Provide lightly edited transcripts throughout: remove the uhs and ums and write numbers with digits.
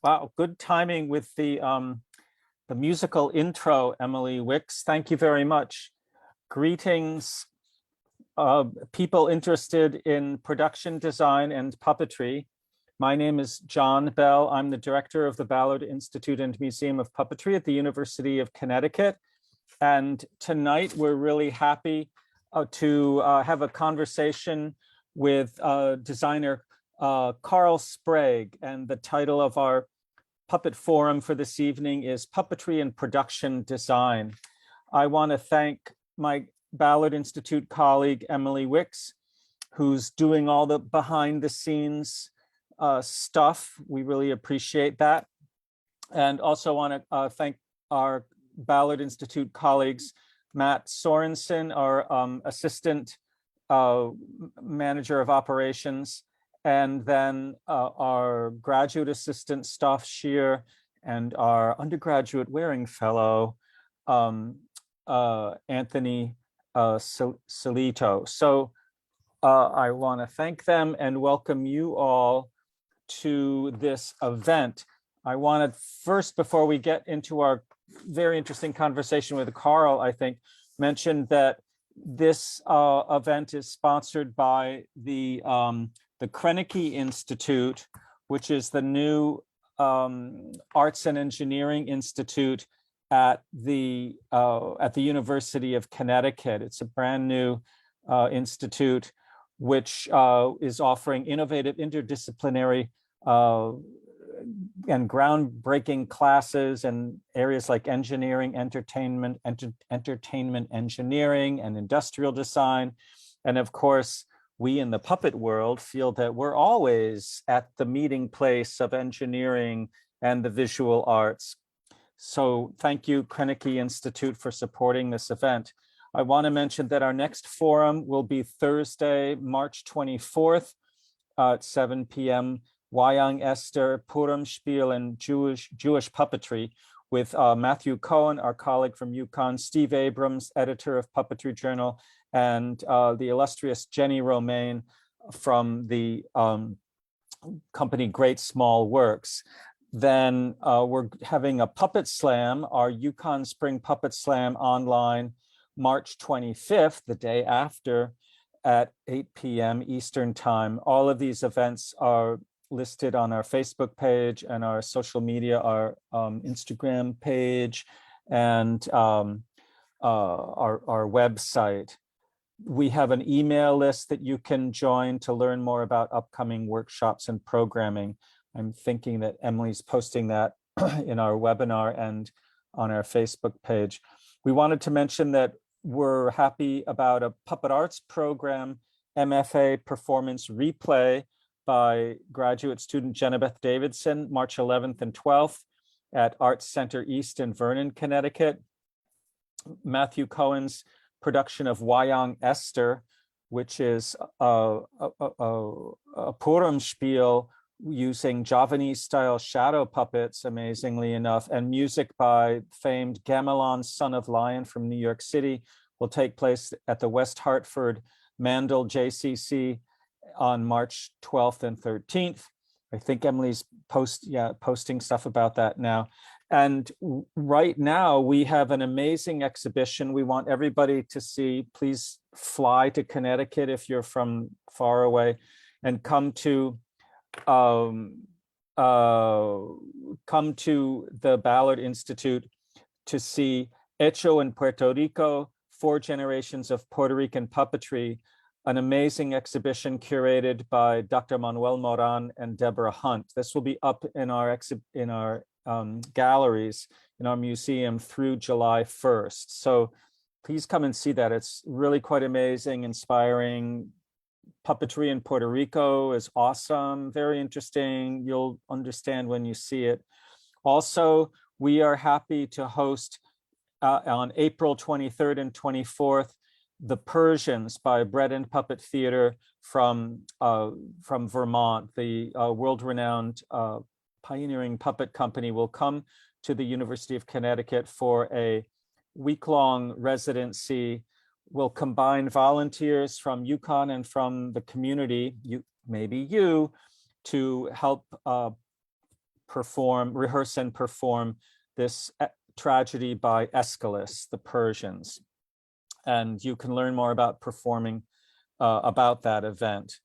Wow, good timing with the musical intro, Emily Wicks. Thank you very much. Greetings, people interested in production design and puppetry. My name is John Bell. I'm the director of the Ballard Institute and Museum of Puppetry at the University of Connecticut. And tonight we're really happy to have a conversation with designer Carl Sprague. And the title of our puppet forum for this evening is Puppetry and Production Design. I want to thank my Ballard Institute colleague, Emily Wicks, who's doing all the behind the scenes stuff. We really appreciate that. And also want to thank our Ballard Institute colleagues, Matt Sorensen, our assistant manager of operations, and then our graduate assistant, Stoff Shear, and our undergraduate Waring Fellow, Anthony Salito. So I want to thank them and welcome you all to this event. I wanted first, before we get into our very interesting conversation with Carl, I think, mention that this event is sponsored by the Krenicki Institute, which is the new Arts and Engineering Institute at the University of Connecticut. It's a brand new institute which is offering innovative interdisciplinary and groundbreaking classes in areas like engineering, entertainment engineering, and industrial design. And of course, we in the puppet world feel that we're always at the meeting place of engineering and the visual arts. So thank you, Krenicki Institute, for supporting this event. I want to mention that our next forum will be Thursday, March 24th at 7 p.m. Wayang Esther, Purimspiel, and Jewish puppetry with Matthew Cohen, our colleague from UConn, Steve Abrams, editor of Puppetry Journal, and the illustrious Jenny Romaine from the company Great Small Works. Then we're having a puppet slam, our UConn Spring Puppet Slam online, March 25th, the day after, at 8 p.m. Eastern Time. All of these events are listed on our Facebook page and our social media, our Instagram page, and our website. We have an email list that you can join to learn more about upcoming workshops and programming. I'm thinking that Emily's posting that in our webinar and on our Facebook page. We wanted to mention that we're happy about a puppet arts program, MFA Performance Replay, by graduate student Jenabeth Davidson, March 11th and 12th at Arts Center East in Vernon, Connecticut. Matthew Cohen's production of Wayang Esther, which is a Purimspiel using Javanese-style shadow puppets, amazingly enough, and music by famed Gamelan Son of Lion from New York City, will take place at the West Hartford Mandel JCC on March 12th and 13th. I think Emily's posting stuff about that now. And right now we have an amazing exhibition we want everybody to see. Please fly to Connecticut if you're from far away and come to the Ballard Institute to see Hecho en Puerto Rico, 4 Generations of Puerto Rican Puppetry, an amazing exhibition curated by Dr. Manuel Moran and Deborah Hunt. This will be up in our galleries in our museum through July 1st. So please come and see that. It's really quite amazing, inspiring. Puppetry in Puerto Rico is awesome, very interesting. You'll understand when you see it. Also, we are happy to host on April 23rd and 24th, The Persians by Bread and Puppet Theater from Vermont. The world-renowned pioneering puppet company will come to the University of Connecticut for a week-long residency. We'll combine volunteers from UConn and from the community, maybe you, to help rehearse and perform this tragedy by Aeschylus, the Persians. And you can learn more about performing about that event.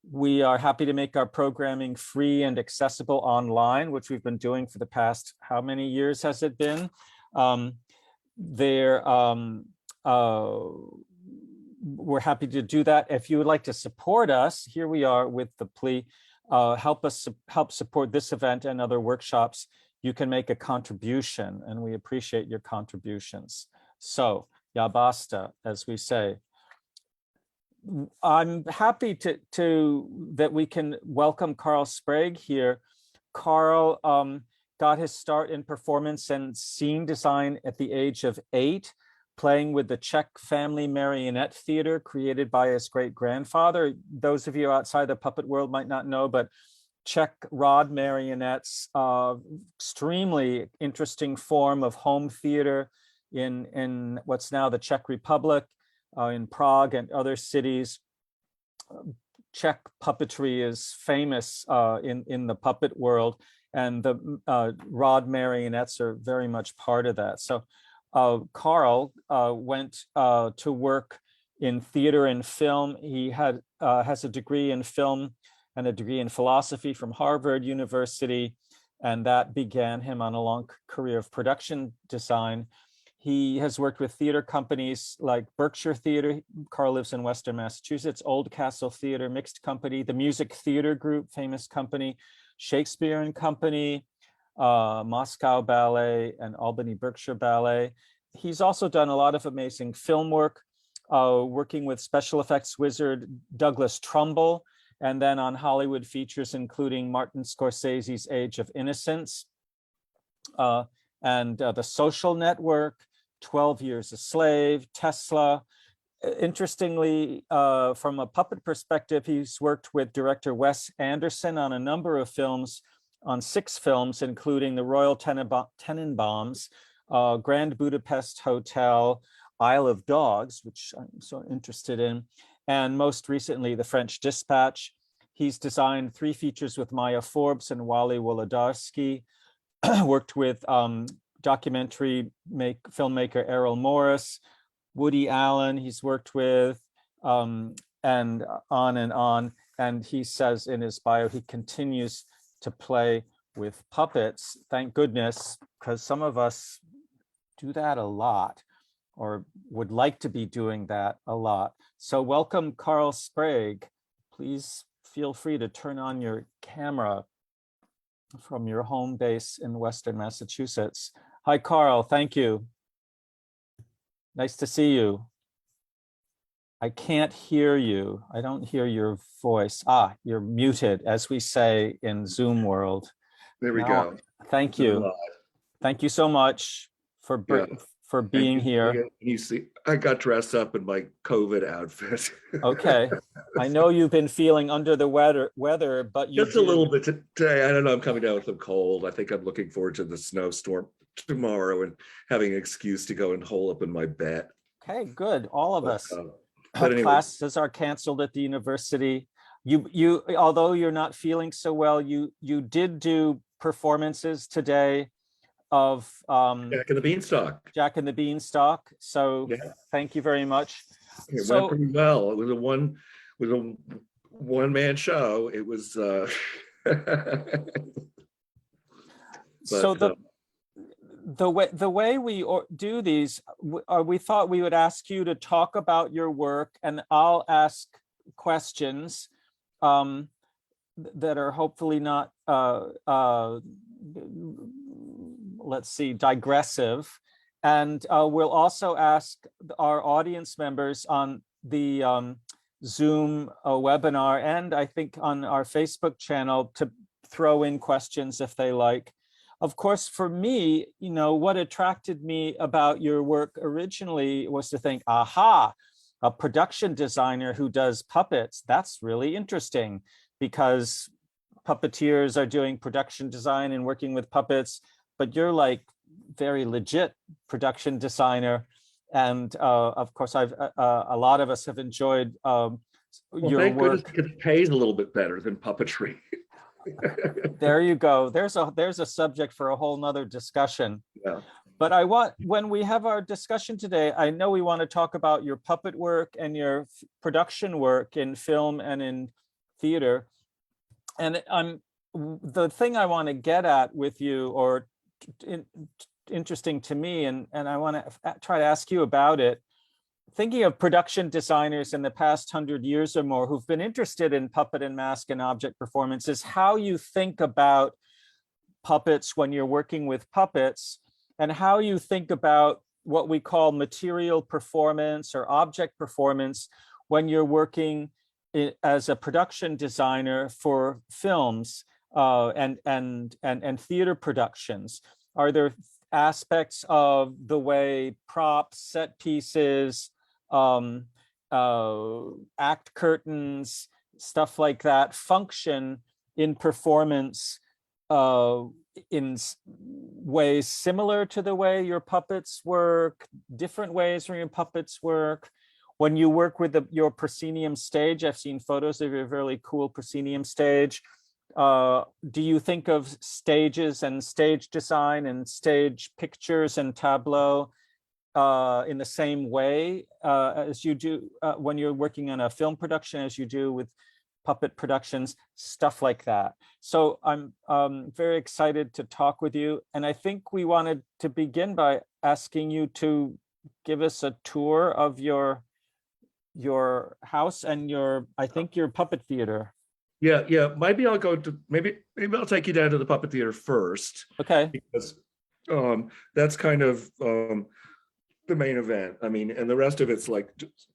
We are happy to make our programming free and accessible online, which we've been doing for the past, how many years has it been? We're happy to do that. If you would like to support us, here we are with the plea, help support this event and other workshops. You can make a contribution, and we appreciate your contributions. So, ya basta, as we say. I'm happy that we can welcome Carl Sprague here. Carl got his start in performance and scene design at the age of 8, playing with the Czech Family Marionette Theater created by his great-grandfather. Those of you outside the puppet world might not know, but Czech rod marionettes, extremely interesting form of home theater in what's now the Czech Republic, in Prague and other cities. Czech puppetry is famous in the puppet world, and the rod marionettes are very much part of that. So Carl went to work in theater and film. He has a degree in film and a degree in philosophy from Harvard University, and that began him on a long career of production design. He has worked with theater companies like Berkshire Theater. Carl lives in Western Massachusetts. Old Castle Theater, Mixed Company, the Music Theater Group, famous company, Shakespeare and Company, Moscow Ballet, and Albany Berkshire Ballet. He's also done a lot of amazing film work, working with special effects wizard Douglas Trumbull, and then on Hollywood features, including Martin Scorsese's Age of Innocence, and The Social Network, 12 Years a Slave, Tesla. Interestingly, from a puppet perspective, he's worked with director Wes Anderson on a number of films, on 6 films, including The Royal Tenenbaums, Grand Budapest Hotel, Isle of Dogs, which I'm so interested in, and most recently, The French Dispatch. He's designed 3 features with Maya Forbes and Wally Wolodarski, worked with documentary filmmaker Errol Morris, Woody Allen he's worked with, and on. And he says in his bio, he continues to play with puppets. Thank goodness, because some of us do that a lot, or would like to be doing that a lot. So welcome, Carl Sprague. Please feel free to turn on your camera from your home base in Western Massachusetts. Hi, Carl, thank you. Nice to see you. I can't hear you. I don't hear your voice. Ah, you're muted, as we say in Zoom world. There we go. Thank you. Thank you so much for being here. You see, I got dressed up in my COVID outfit. Okay. I know you've been feeling under the weather, but you just a little bit today. I don't know. I'm coming down with some cold. I think I'm looking forward to the snowstorm tomorrow and having an excuse to go and hole up in my bed. Okay, good. All of us. Anyway. Classes are canceled at the university. You, although you're not feeling so well, you did do performances today of Jack and the Beanstalk. Jack and the Beanstalk. So yeah. Thank you very much. It went pretty well. It was a one-man show. It was so the way we do these, we thought we would ask you to talk about your work, and I'll ask questions that are hopefully not let's see, digressive. And we'll also ask our audience members on the Zoom webinar, and I think on our Facebook channel, to throw in questions if they like. Of course, for me, what attracted me about your work originally was to think, aha, a production designer who does puppets, that's really interesting, because puppeteers are doing production design and working with puppets, but you're like very legit production designer. And of course, a lot of us have enjoyed your work. It pays a little bit better than puppetry. There you go. There's a subject for a whole nother discussion. Yeah. But when we have our discussion today, I know we want to talk about your puppet work and your production work in film and in theater. And the thing I want to get at with you, or interesting to me, and I want to try to ask you about it, thinking of production designers in the past 100 years or more who've been interested in puppet and mask and object performances, how you think about puppets when you're working with puppets, and how you think about what we call material performance or object performance when you're working as a production designer for films and theater productions. Are there aspects of the way props, set pieces, act curtains, stuff like that function in performance in ways similar to the way your puppets work, different ways where your puppets work? When you work with your proscenium stage, I've seen photos of your really cool proscenium stage. Do you think of stages and stage design and stage pictures and tableau in the same way as you do when you're working on a film production, as you do with puppet productions, stuff like that? So I'm very excited to talk with you. And I think we wanted to begin by asking you to give us a tour of your house and I think your puppet theater. Yeah. Maybe I'll go to maybe I'll take you down to the puppet theater first. Okay. Because that's kind of the main event. I mean, and the rest of it's like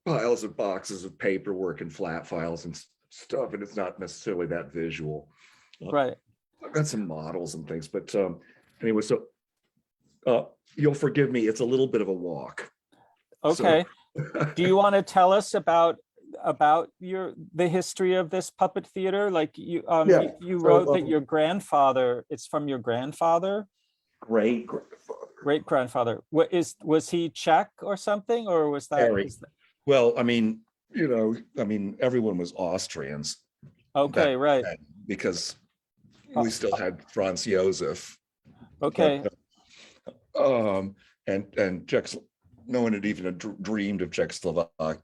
piles of boxes of paperwork and flat files and stuff, and it's not necessarily that visual. Right. I've got some models and things, but anyway, so you'll forgive me. It's a little bit of a walk. Okay. So, do you want to tell us about the history of this puppet theater? Like you wrote that your grandfather, it's from your grandfather? Great grandfather. Was he Czech or something, or was that? Well, I mean, everyone was Austrians. Okay, right. Because we still had Franz Josef. Okay. But, and no one had even dreamed of Czechoslovakia.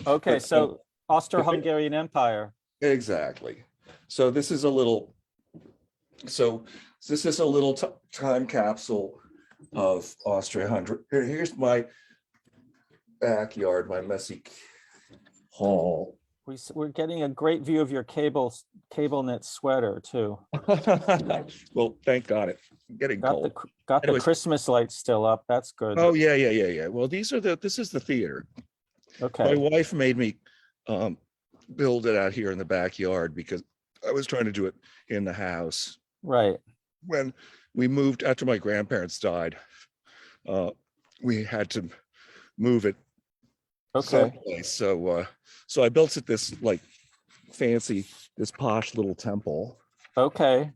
Okay, so Austro-Hungarian Empire. Exactly. So this is a little time capsule of Austria-Hungary. Here's my backyard, my messy hall. We're getting a great view of your cable knit sweater too. Well, thank God it's getting cold. Got the Christmas lights still up. That's good. Oh yeah. Well, this is the theater. Okay. My wife made me build it out here in the backyard because I was trying to do it in the house. Right. When we moved after my grandparents died, we had to move it someplace. So I built it this this posh little temple. Okay.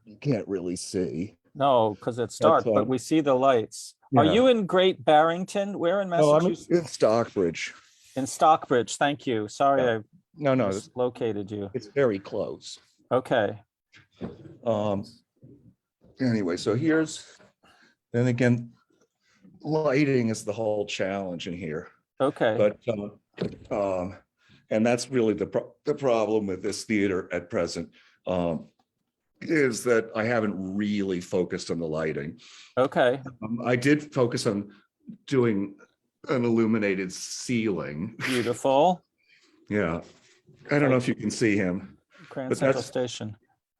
You can't really see. No, because it's dark, but we see the lights. Yeah. Are you in Great Barrington? Where in Massachusetts? I'm in Stockbridge. In Stockbridge, thank you. Sorry, Yeah. No, I located you. It's very close. Okay. Anyway, so then again, lighting is the whole challenge in here. Okay. But and that's really the problem with this theater at present, is that I haven't really focused on the lighting. Okay. I did focus on doing an illuminated ceiling. Beautiful. Yeah. I don't know if you can see him. Grand Central Station.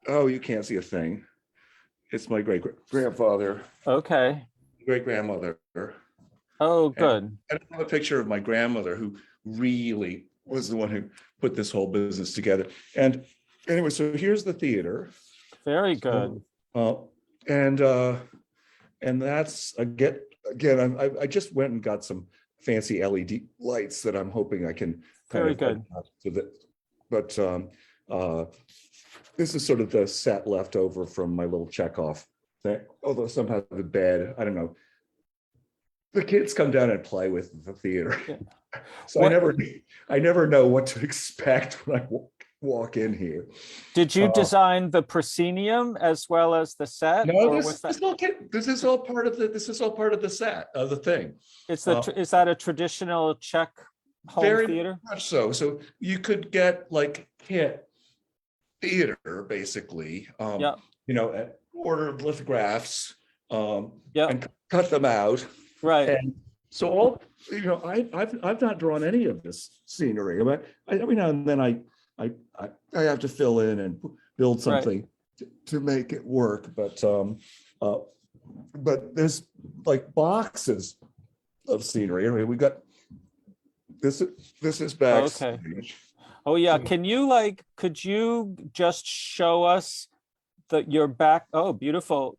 Oh, you can't see a thing. It's my great-grandfather. Okay. Great-grandmother. Oh, good. And I have a picture of my grandmother, who really was the one who put this whole business together. And anyway, so here's the theater. Very good. And that's again, I just went and got some fancy LED lights that I'm hoping I can. Very good. But this is sort of the set left over from my little Chekhov thing. Although some have a bed, I don't know. The kids come down and play with the theater. Yeah. So I never know what to expect when I walk. walk in here. Did you Uh, design the proscenium as well as the set, no, or was that? this is all part of the set of the thing. Is that a traditional Czech home Very theater? much so. So you could get like kit theater, basically, Yeah, order lithographs, yeah, and cut them out. right, And so I've not drawn any of this scenery. But every now and then I have to fill in and build right. something to make it work. But there's like boxes of scenery. I mean, we got this. This is Okay. backstage. Oh yeah, could you just show us your back? Oh, beautiful.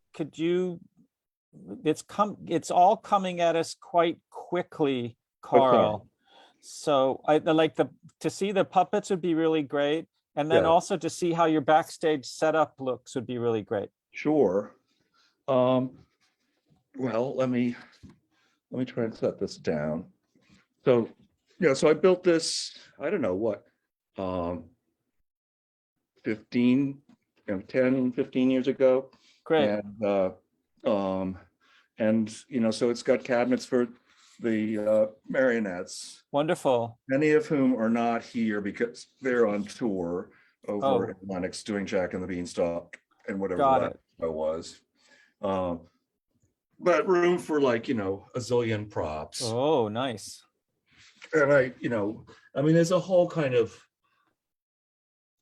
It's all coming at us quite quickly, Okay. Carl. So I like to see the puppets would be really great. And then Yeah. also to see how your backstage setup looks would be really great. Sure. Um, well, let me try and set this down. So, so I built this, I don't know what, 15, 10, 15 years ago. Great. So it's got cabinets for the marionettes, Wonderful. many of whom are not here because they're on tour over Oh, in Lenox doing Jack and the Beanstalk and whatever the got last it. show was. But room for like, a zillion props. Oh, nice. And there's a whole kind of,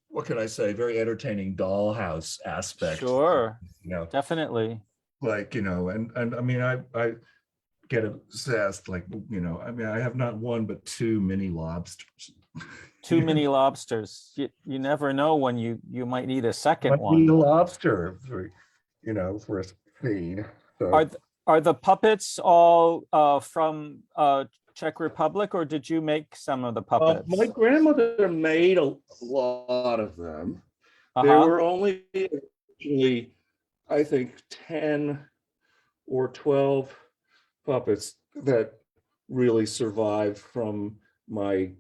what can I say, very entertaining dollhouse aspect. Sure. You know, Definitely. like, and I mean, I get obsessed, like, I have not one, but two mini lobsters. Too many lobsters. You never know when you might need a second Might one. need a lobster for a scene. So. Are the puppets all from Czech Republic, or did you make some of the puppets? My grandmother made a lot of them. There Uh-huh. were only actually, I think, 10 or 12 puppets that really survived from my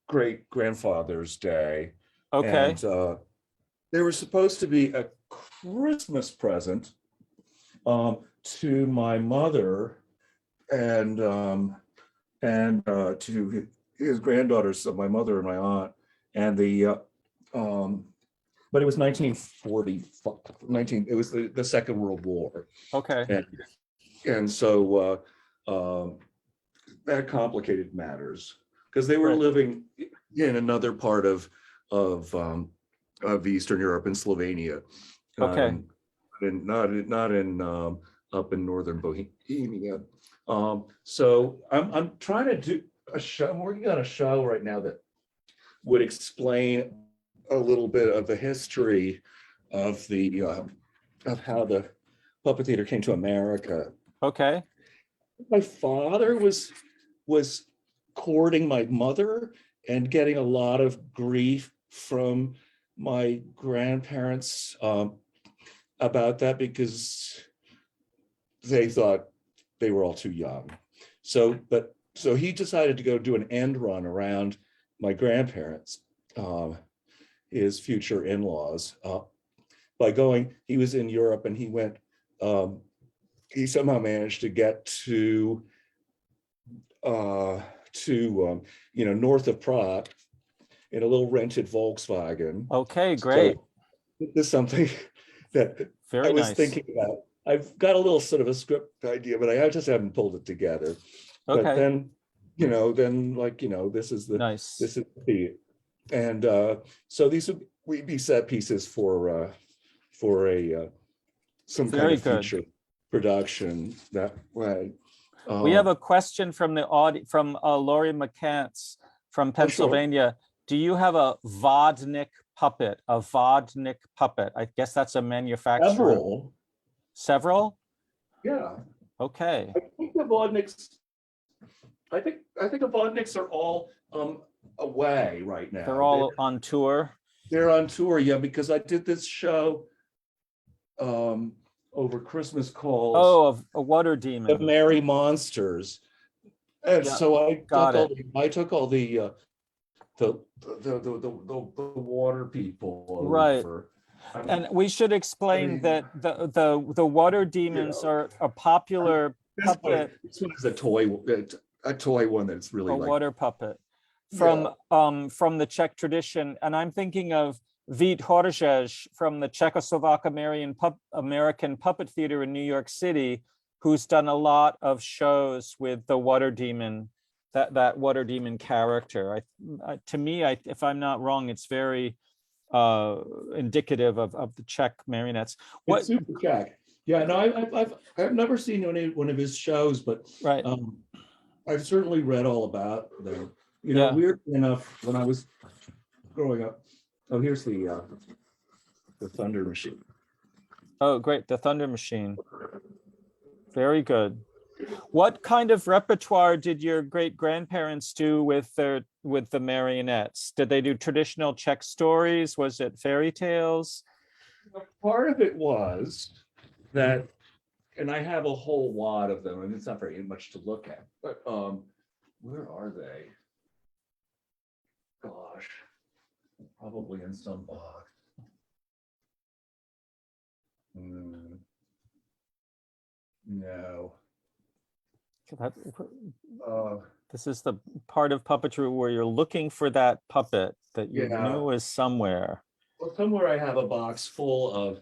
great grandfather's day. Okay. And they were supposed to be a Christmas present to my mother and to his granddaughters, so my mother and my aunt, and but it was 1940, it was the Second World War. Okay. And so that complicated matters because they were Right. living in another part of Eastern Europe, in Slovenia. Okay. And not in up in northern Bohemia. So I'm trying to do a show. I'm working on a show right now that would explain a little bit of the history of of how the puppet theater came to America. Okay. My father was courting my mother and getting a lot of grief from my grandparents about that because they thought they were all too young. So he decided to go do an end run around my grandparents, his future in-laws, by going. He was in Europe and he went. He somehow managed to get to north of Prague in a little rented Volkswagen. Okay, great. So this is something that Very I was nice. thinking about. I've got a little sort of a script idea, but I just haven't pulled it together. Okay. But then, this is Nice. and so these would be set pieces for a some kind Very of good. feature production that way. We have a question from the audience, from Laurie McCants from Pennsylvania. Do you have a Vodnik puppet? A Vodnik puppet? I guess that's a manufacturer. Several? Yeah. Okay. I think the Vodniks. I think the Vodniks are all away right now. They're all on tour. They're on tour, yeah, because I did this show over Christmas called of a Water Demon. The Merry Monsters. And so I took all the the water people Right. over. And we should explain that the water demons are a popular This one, puppet, this one is a toy one that's really a like, water puppet yeah. from the Czech tradition. And I'm thinking of Vít Horžeš from the Czechoslovak American Puppet Theater in New York City, who's done a lot of shows with the water demon, that water demon character. To me, if I'm not wrong, it's very indicative of the Czech marionettes. What? It's super Czech. Yeah, no, I've never seen one of his shows, but Right. I've certainly read all about them. You know, Yeah. weird enough, when I was growing up. Oh, here's the Thunder Machine. Oh, great. The Thunder Machine. Very good. What kind of repertoire did your great grandparents do with the marionettes? Did they do traditional Czech stories? Was it fairy tales? Part of it was that, and I have a whole lot of them, and it's not very much to look at, but where are they? Gosh, probably in some box. No. This is the part of puppetry where you're looking for that puppet that you Yeah. knew is somewhere. Well, somewhere I have a box full of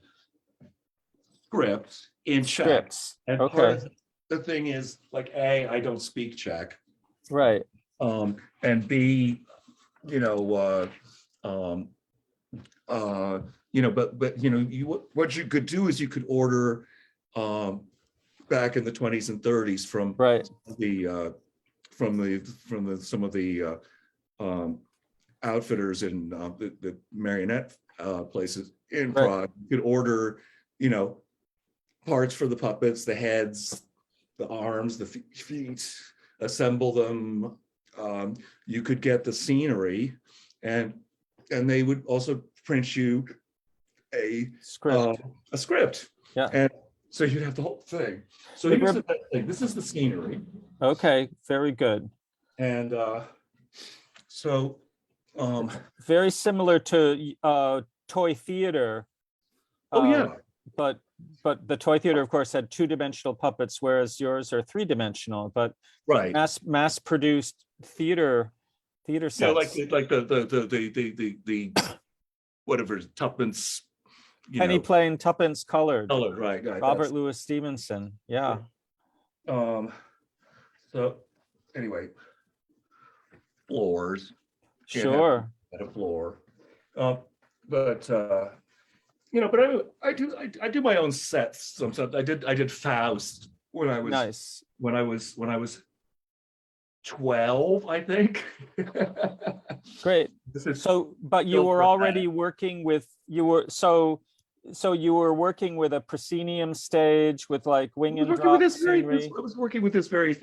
scripts in Czech. Scripts. And Okay. part of the thing is, like, A, I don't speak Czech. Right. And B, you know, but you know, what you could do is you could order back in the 20s and 30s from Right. some of the outfitters in the marionette places in Right. Prague. You could order, you know, parts for the puppets, the heads, the arms, the feet, assemble them. You could get the scenery, and they would also print you a script. Yeah. And so you'd have the whole thing. So here's the thing. This is the scenery. Okay, very good. And so very similar to toy theater. Oh yeah. But the toy theater, of course, had two-dimensional puppets, whereas yours are three-dimensional. But right, mass-produced theater sets. Yeah, like the whatever, tuppence. Penny plain, tuppence colored. Colored, right. Robert Louis Stevenson. Yeah. So anyway, floors. Sure. At a floor. But you know, but I do my own sets. Sometimes I did Faust when I was nice. When I was 12, I think. Great. So, but you were already working with so you were working with a proscenium stage with like wing and drop scenery. I was working with this very.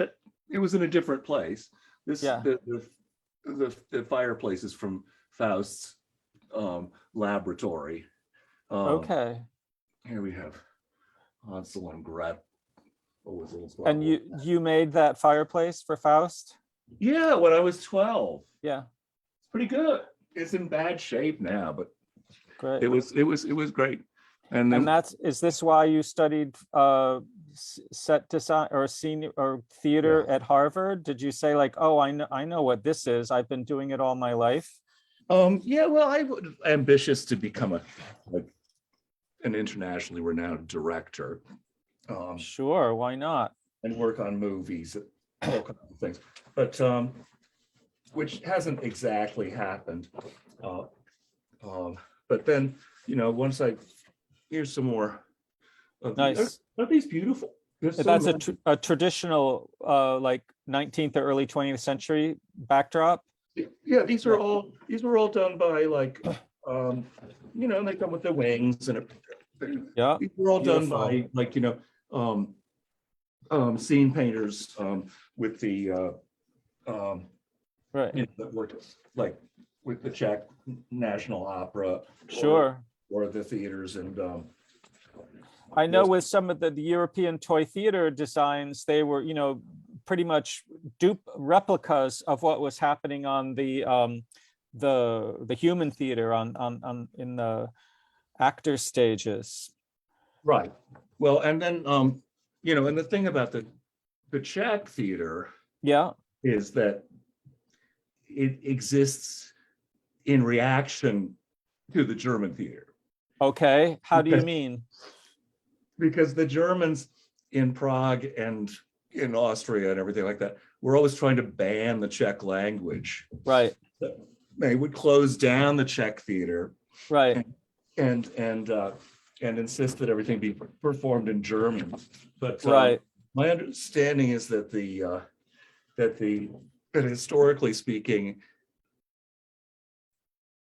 It was in a different place. The fireplace is from Faust's laboratory. Okay. Here we have Hansel and Gretel. And you made that fireplace for Faust? Yeah, when I was 12. Yeah. It's pretty good. It's in bad shape now, but great. It was great. And is this why you studied set design or senior or theater at Harvard? Did you say like, oh, I know what this is. I've been doing it all my life. Yeah, well, I'm ambitious to become an internationally renowned director. Sure, why not? And work on movies, all kinds of things. But which hasn't exactly happened. But then, you know, once here's some more. Nice. Aren't these beautiful? That's a traditional like 19th or early 20th century backdrop. Yeah, these were all done by like you know, they come with the wings and yeah. These were all done by like, you know, scene painters with the right. You know, that worked like with the Czech National Opera. Sure. Or the theaters and I know with some of the European toy theater designs, they were, you know, pretty much replicas of what was happening on the the human theater on in the actor stages. Right. Well, and then you know, and the thing about the Czech theater Yeah. is that it exists in reaction to the German theater. Okay. How do you Because mean? because the Germans in Prague and in Austria and everything like that were always trying to ban the Czech language. Right. They would close down the Czech theater Right. and insist that everything be performed in German. But Right. my understanding is that that historically speaking,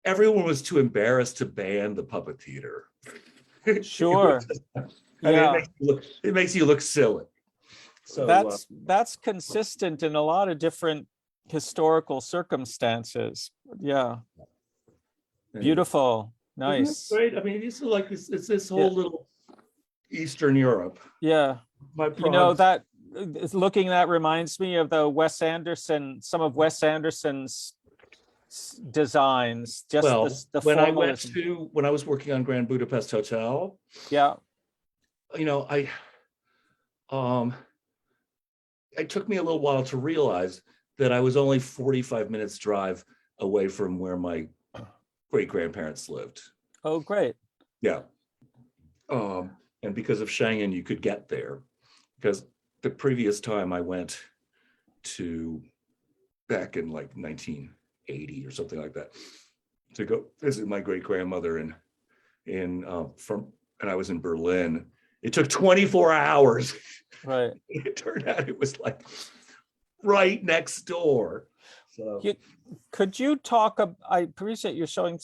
everyone was too embarrassed to ban the puppet theater. Sure. I mean, Yeah. it makes you look silly. So that's consistent in a lot of different historical circumstances. Yeah. Beautiful. Isn't it Nice. great? I mean, it's like it's this whole Yeah. little Eastern Europe. Yeah. My You know, Prague, looking that reminds me of some of Wes Anderson's designs, just well, the when I went formalism. to when I was working on Grand Budapest Hotel, Yeah. you know, it took me a little while to realize that I was only 45 minutes drive away from where my great grandparents lived. Oh, great. Yeah. And because of Schengen, you could get there. Because the previous time I went to back in like 1980 or something like that to go visit my great grandmother and I was in Berlin. It took 24 hours. Right. It turned out it was like right next door. So Could you talk? I appreciate you showing.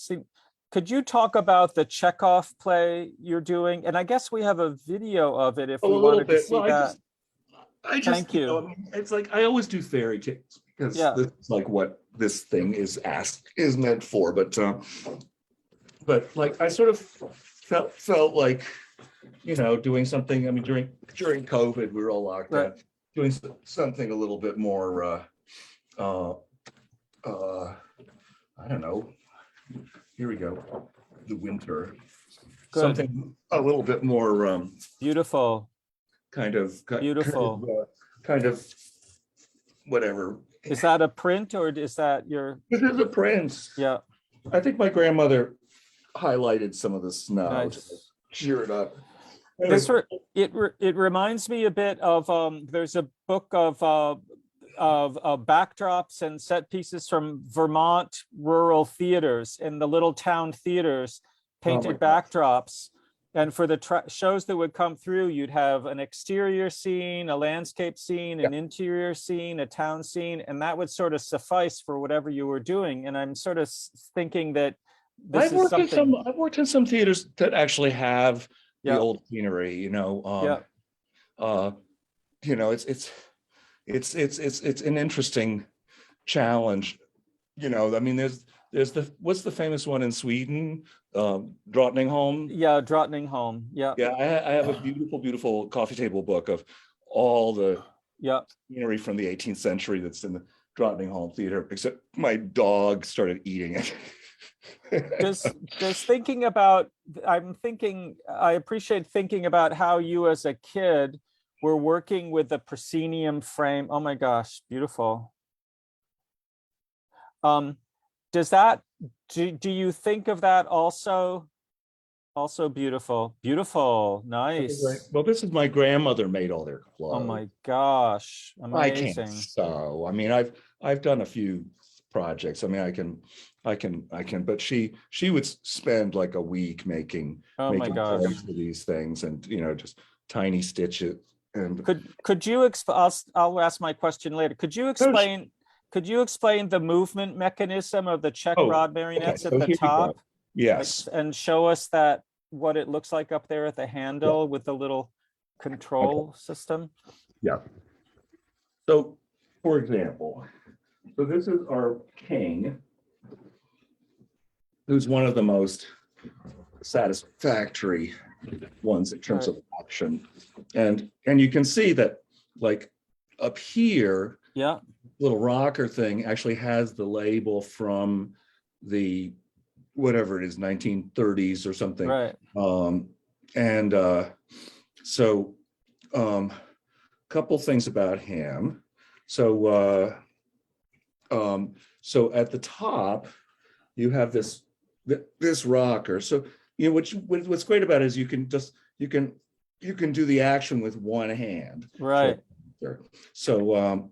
Could you talk about the Chekhov play you're doing? And I guess we have a video of it if we wanted to see that. I just, Thank you. know, I mean, it's like I always do fairy tales because this is like what this thing is meant for. But like I sort of felt like, you know, doing something. I mean, during COVID, we were all locked down. Doing something a little bit more. I don't know. Here we go. The winter. Good. Something a little bit more. Beautiful. Beautiful. Kind of whatever. Is that a print or is that your? This is a print. Yeah. I think my grandmother highlighted some of the snow. Nice. To cheer it up. It reminds me a bit of there's a book of backdrops and set pieces from Vermont rural theaters and the little town theaters, painted backdrops. And for the shows that would come through, you'd have an exterior scene, a landscape scene, an interior scene, a town scene, and that would sort of suffice for whatever you were doing. And I'm sort of thinking that I've worked in some theaters that actually have the old scenery, you know. You know, it's an interesting challenge. You know, I mean, there's what's the famous one in Sweden, Drottningholm. Yeah, Drottningholm. Yeah. Yeah, I have a beautiful coffee table book of all the scenery from the 18th century that's in the Drottningholm theater, except my dog started eating it. Does thinking about, I appreciate thinking about how you as a kid were working with the proscenium frame. Oh my gosh, beautiful. Does that, do you think of that also beautiful? Beautiful, nice. Well, this is my grandmother made all their clothes. Oh my gosh, amazing. I can't sew. I mean, I've done a few projects. I mean, I can, but she would spend like a week making clothes for these things, and you know, just tiny stitches. And could you I'll ask my question later. Could you explain the movement mechanism of the Czech rod marionettes at the top? Yes. And show us what it looks like up there at the handle with the little control system. Yeah. So, for example, so this is our king, who's one of the most satisfactory ones in terms of action. And you can see that like up here, little rocker thing actually has the label from the whatever it is, 1930s or something. Right. And so couple things about him. So so at the top, you have this rocker. So what's great about it is you can do the action with one hand. Right. So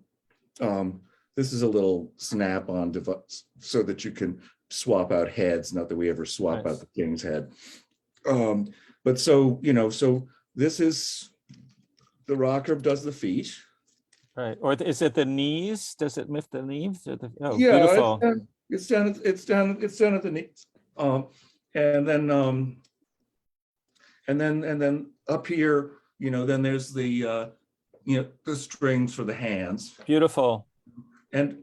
this is a little snap-on device so that you can swap out heads. Not that we ever swap out the king's head. But so so this is the rocker does the feet. Right. Or is it the knees? Does it lift the knees? Or Yeah, beautiful. It's down at the knees. And then up here, then there's the the strings for the hands. Beautiful. And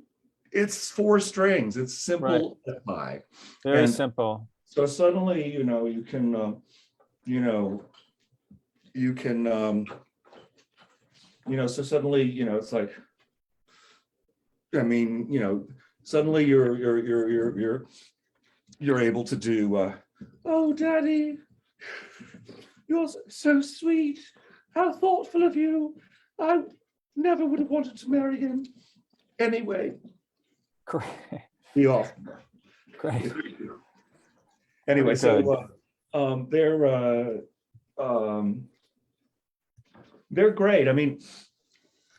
it's 4 strings. It's simple and high. Very simple. So suddenly, you can so suddenly, it's like, I mean, suddenly you're able to do, oh, Daddy, you're so sweet. How thoughtful of you. I never would have wanted to marry him. Anyway. Great. Be off. Great. Anyway, so they're great. I mean,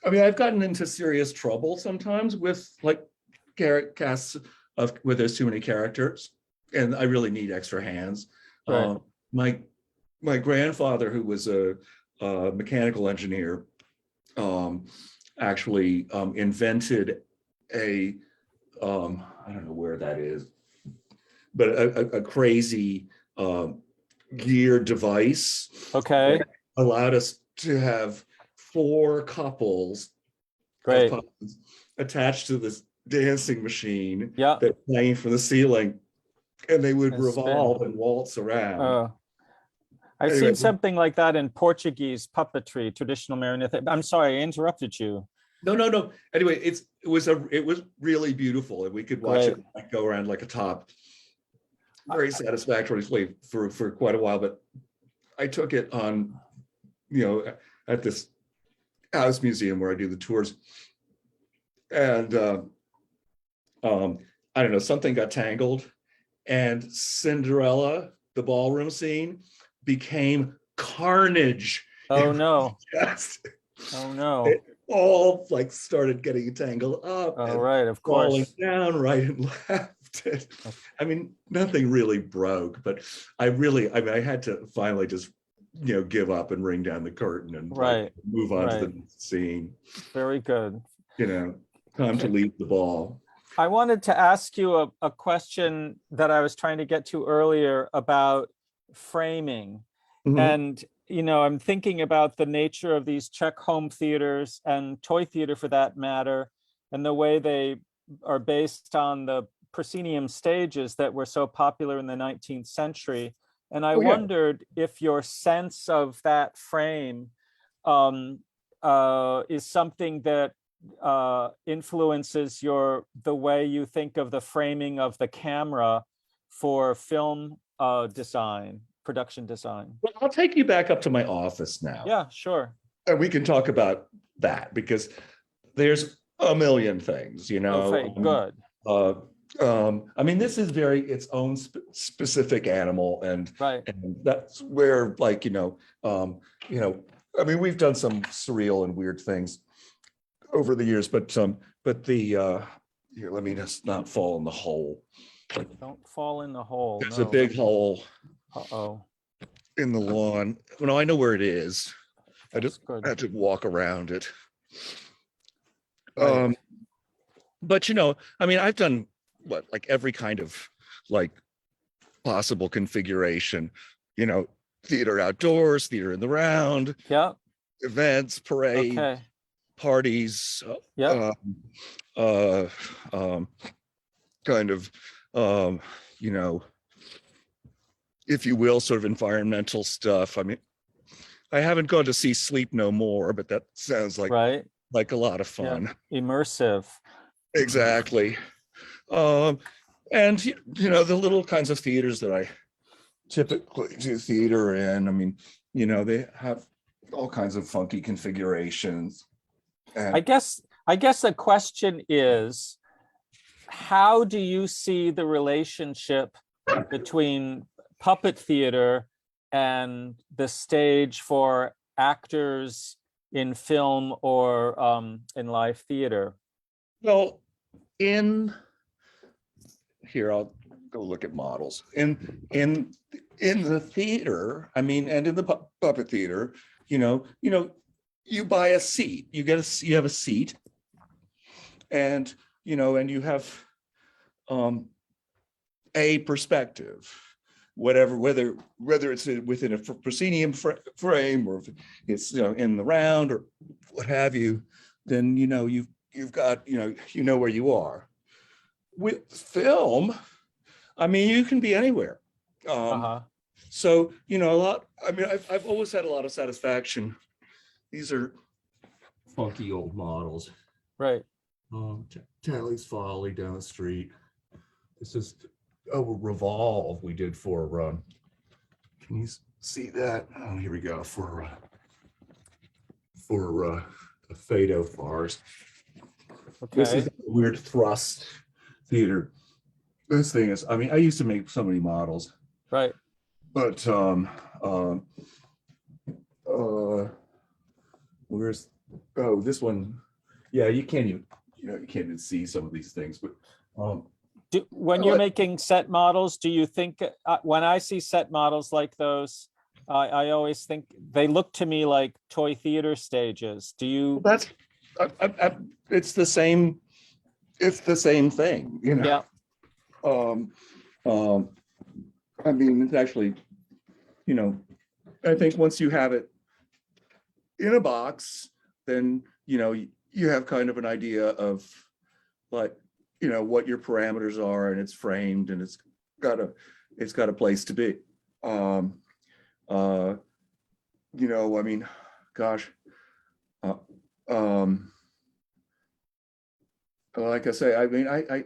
I've gotten into serious trouble sometimes with like casts where there's too many characters, and I really need extra hands. Right. My grandfather, who was a mechanical engineer, actually invented a I don't know where that is, but a crazy gear device. Okay. That allowed us to have 4 couples Great. of puppets attached to this dancing machine that hanging from the ceiling, and they would revolve and waltz around. I've seen something like that in Portuguese puppetry, traditional marionette. I'm sorry, I interrupted you. No. Anyway, it was really beautiful, and we could watch it go around like a top very satisfactorily for quite a while. But I took it on, at this house museum where I do the tours, and I don't know, something got tangled, and Cinderella, the ballroom scene, became carnage. Oh no! Oh no! It all like started getting tangled up. Oh right, of course. Falling down right and left. I mean, nothing really broke, but I had to finally just give up and ring down the curtain and move on to the next scene. Very good. Time to leave the ball. I wanted to ask you a question that I was trying to get to earlier about framing. Mm-hmm. And I'm thinking about the nature of these Czech home theaters and toy theater for that matter, and the way they are based on the proscenium stages that were so popular in the 19th century. And I wondered if your sense of that frame is something that influences the way you think of the framing of the camera for film design, production design. Well, I'll take you back up to my office now. Yeah, sure. And we can talk about that, because there's a million things, Okay, good. I mean, this is its own specific animal, and that's where, like, I mean, we've done some surreal and weird things over the years, but the here, let me just not fall in the hole. Don't fall in the hole. There's a big hole. In the lawn. Well, I know where it is. I just had to walk around it. Right. But I mean, I've done like every kind of like possible configuration, theater outdoors, theater in the round, events, parade, parties, kind of, if you will, sort of environmental stuff. I mean, I haven't gone to see Sleep No More, but that sounds like a lot of fun. Immersive. Exactly. And you know, the little kinds of theaters that I typically do theater in, I mean, you know, they have all kinds of funky configurations. I And guess the question is, how do you see the relationship between puppet theater and the stage for actors in film or in live theater? well, in here, I'll go look at models. In the theater, I mean, and in the puppet theater, you buy a seat, you have a seat, and and you have a perspective, whether it's within a proscenium frame, or if it's in the round or what have you, then you've got where you are. With film, I mean, you can be anywhere. So a lot. I mean, I've always had a lot of satisfaction. These are funky old models, right? Tally's Folly down the street. This is a revolve we did for. Can you see that? Oh, here we go for a Fado farce. Okay. This is a weird thrust theater. This thing is. I mean, I used to make so many models. Right. But where's this one? Yeah, you can't even see some of these things. But when you're making set models, do you think when I see set models like those, I always think they look to me like toy theater stages. Do you? That's it's the same. It's the same thing, Yeah. I mean, it's actually, I think once you have it in a box, then, you have kind of an idea of like, what your parameters are, and it's framed, and it's got a place to be. I mean, gosh, like I say, I mean, I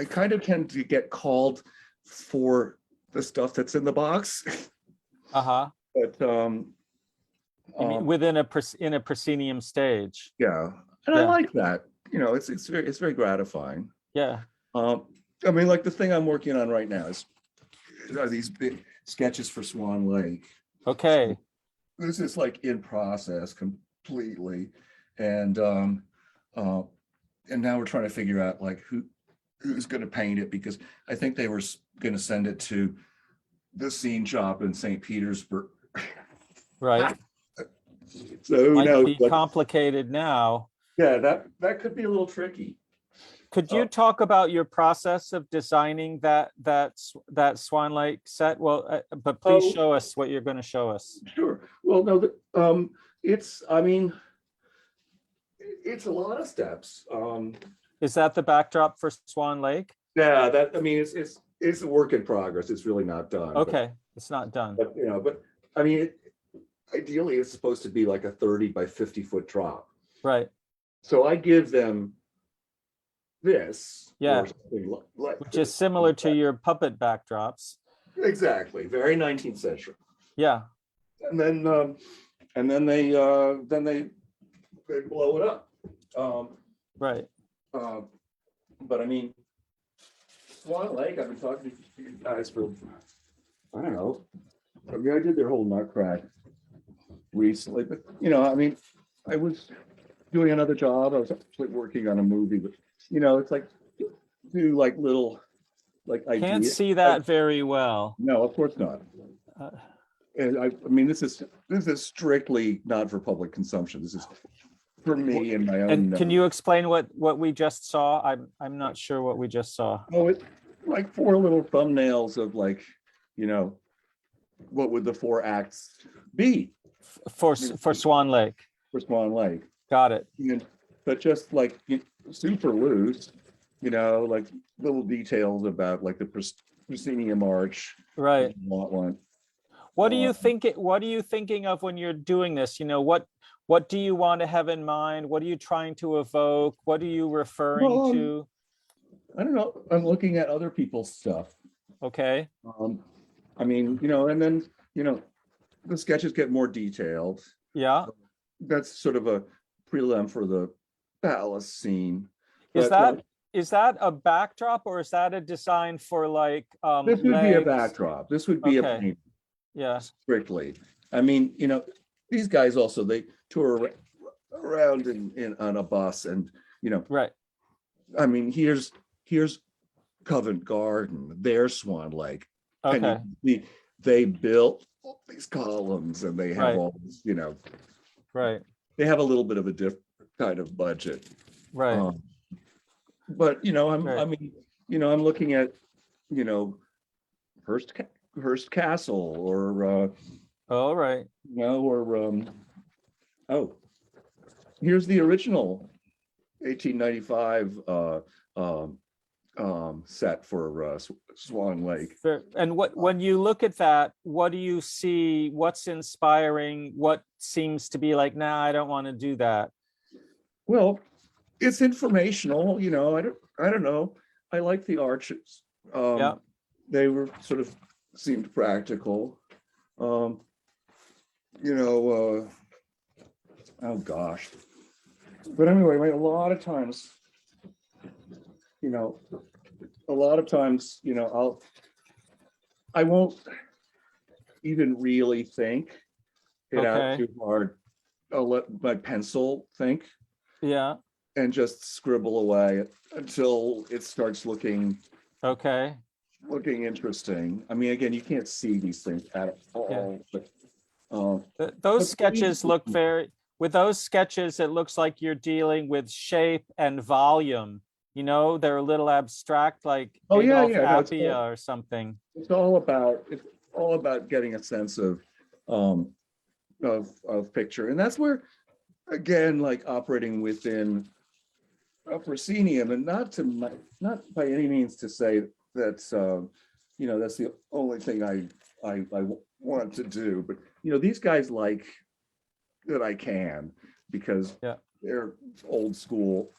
kind of tend to get called for the stuff that's in the box. But you mean within in a proscenium stage. Yeah, and I like that. It's very gratifying. Yeah. I mean, like the thing I'm working on right now are these big sketches for Swan Lake. Okay. So this is like in process completely, and now we're trying to figure out like who's going to paint it, because I think they were going to send it to the scene shop in St. Petersburg. Right. So might be complicated now. Yeah, that could be a little tricky. Could you talk about your process of designing that Swan Lake set? Well, but please show us what you're going to show us. Sure. Well, no, it's a lot of steps. Is that the backdrop for Swan Lake? Yeah, I mean, it's a work in progress. It's really not done. Okay, it's not done. But I mean, ideally, it's supposed to be like a 30 by 50 foot drop. Right. So I give them this. Yeah. Which is similar to your puppet backdrops. Exactly. Very 19th century. Yeah. And then they blow it up. Right. But I mean, Swan Lake, I've been talking to you guys for, I don't know. I mean, I did their whole nutcrack recently, but I mean, I was doing another job. I was actually working on a movie, but it's like do like little ideas. Can't see that very well. No, of course not. And I mean, this is strictly not for public consumption. This is for me and my own. And can you explain what we just saw? I'm not sure what we just saw. Oh, it's like 4 little thumbnails of like, what would the 4 acts be for Swan Lake? For Swan Lake. Got it. But just like super loose, like little details about like the proscenium arch. Right. One. What are you thinking of when you're doing this? What do you want to have in mind? What are you trying to evoke? What are you referring to? I don't know. I'm looking at other people's stuff. Okay. I mean, and then, the sketches get more detailed. Yeah. That's sort of a prelim for the palace scene. Is But that is that a backdrop or is that a design for like this would be a legs? backdrop. This would be a Okay. paint Yeah. strictly. I mean, these guys also, they tour around in on a bus, and Right. I mean, here's Covent Garden, there's Swan Lake, and Okay. they built all these columns, and they have Right. all this, Right. they have a little bit of a different kind of budget. Right. But Right. I mean, I'm looking at, Hearst Castle, or All right. oh, here's the original 1895 set for Swan Lake. And when you look at that, what do you see? What's inspiring? What seems to be like, nah, I don't want to do that. Well, it's informational, I don't know. I like the arches. Yeah. They were sort of seemed practical. Oh gosh. But anyway, a lot of times, I won't even really think it out Okay. too hard. I'll let my pencil think Yeah. and just scribble away until it starts looking Okay. interesting. I mean, again, you can't see these things at all, but Those sketches look with those sketches, it looks like you're dealing with shape and volume. They're a little abstract, like oh yeah, Adolf no, Appia or something. it's all about getting a sense of picture, and that's where, again, like operating within a proscenium, and not by any means to say that's that's the only thing I want to do, but these guys like that I can, because Yeah. they're old school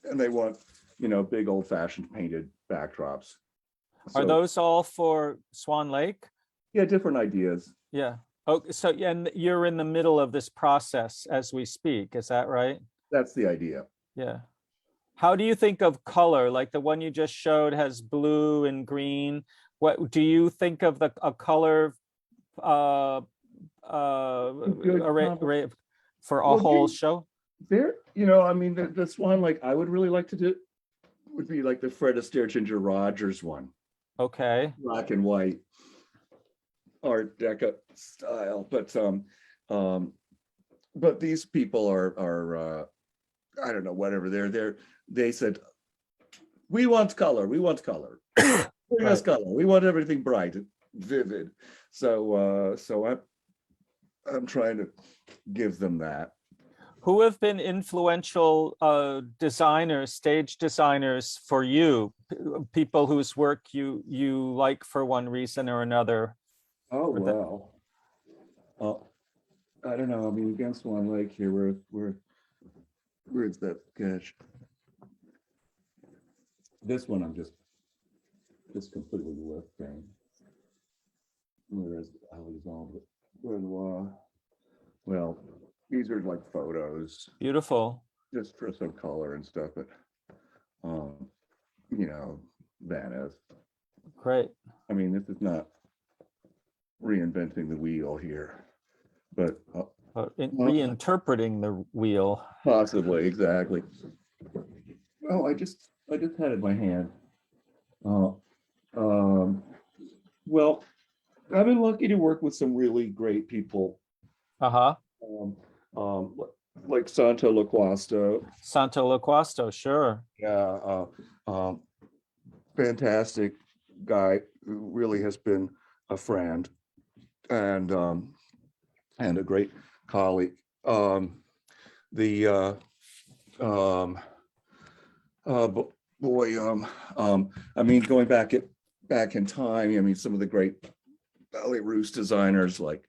and they want big old-fashioned painted backdrops. Are So, those all for Swan Lake? yeah, different ideas. Yeah. Oh, so and you're in the middle of this process as we speak, is that right? That's the idea. Yeah. How do you think of color? Like the one you just showed has blue and green. What do you think of a color array for a Well, whole show? there, I mean, the Swan Lake I would really like to do would be like the Fred Astaire Ginger Rogers one, Okay. black and white, Art Deco style. But these people are I don't know, whatever, they said, we want color, bring us color, we want everything bright and vivid. So I'm trying to give them that. Who have been influential designers, stage designers for you? People whose work you like for one reason or another? Oh, well. I don't know. I mean, against Swan Lake here, where's that sketch? This one I'm just completely lifting. Whereas Alexandre Benoit. Well, these are like photos, Beautiful. just for some color and stuff, but Venice. Great. I mean, this is not reinventing the wheel here, but Reinterpreting the wheel. possibly, exactly. Oh, I just had it in my hand. Well, I've been lucky to work with some really great people, Uh-huh. like Santo Loquasto. Santo Loquasto, sure. Yeah, fantastic guy who really has been a friend and a great colleague. I mean, going back in time, I mean, some of the great Belarus designers like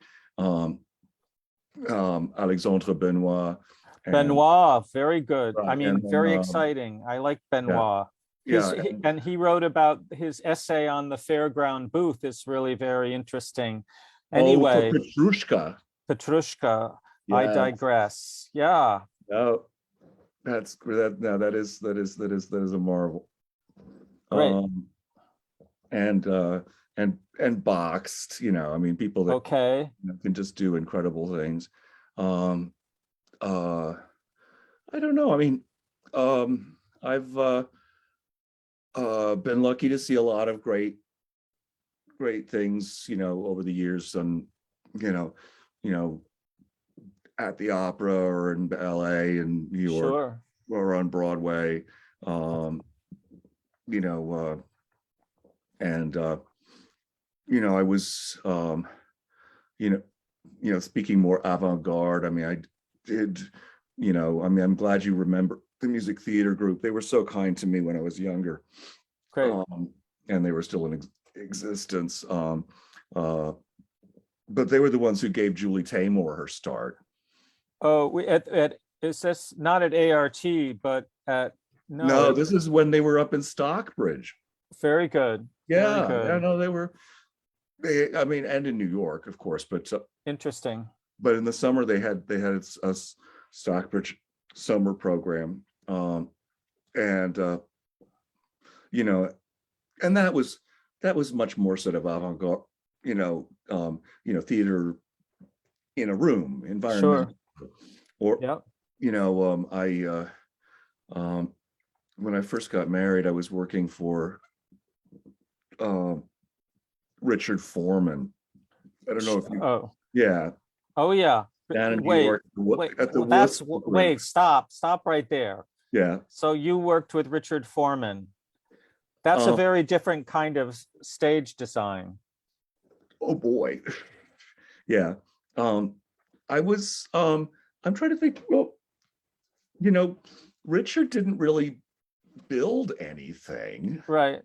Alexandre Benoit. Benoit, very good. Right, I mean, and then, very exciting. I like Benoit. Yeah. And he wrote about his essay on the fairground booth is really very interesting. Oh, for Anyway, Petrushka. Petrushka, I Yeah. digress. Yeah, No, that's that. No, that is a marvel. great. Um, and boxed. I mean, people that Okay. can just do incredible things. Um, uh, I don't know. I mean, I've been lucky to see a lot of great things, over the years, and you know, you know, at the opera or in ballet in New York Sure. or on Broadway. Um, you know, and I was, speaking more avant-garde. I mean, I did, I mean, I'm glad you remember the music theater group. They were so kind to me when I was younger. Great. And they were still in existence. But they were the ones who gave Julie Taymor her start. Oh, we at is this not at ART, but at No, this is when they were up in Stockbridge. Very good. Very Yeah, good. no, I mean, and in New York, of course, but Interesting. but in the summer they had a Stockbridge summer program, and and that was much more sort of avant-garde, theater in a room environment. Sure. Or Yeah. I when I first got married, I was working for Richard Foreman. I don't know if you. Oh. Yeah. Oh yeah. Down in New Wait. York Wait. at the Wait. Stop. Stop right there. Yeah. So you worked with Richard Foreman. That's a very different kind of stage design. Oh boy. Yeah. I was. I'm trying to think. Well, Richard didn't really build anything. Right.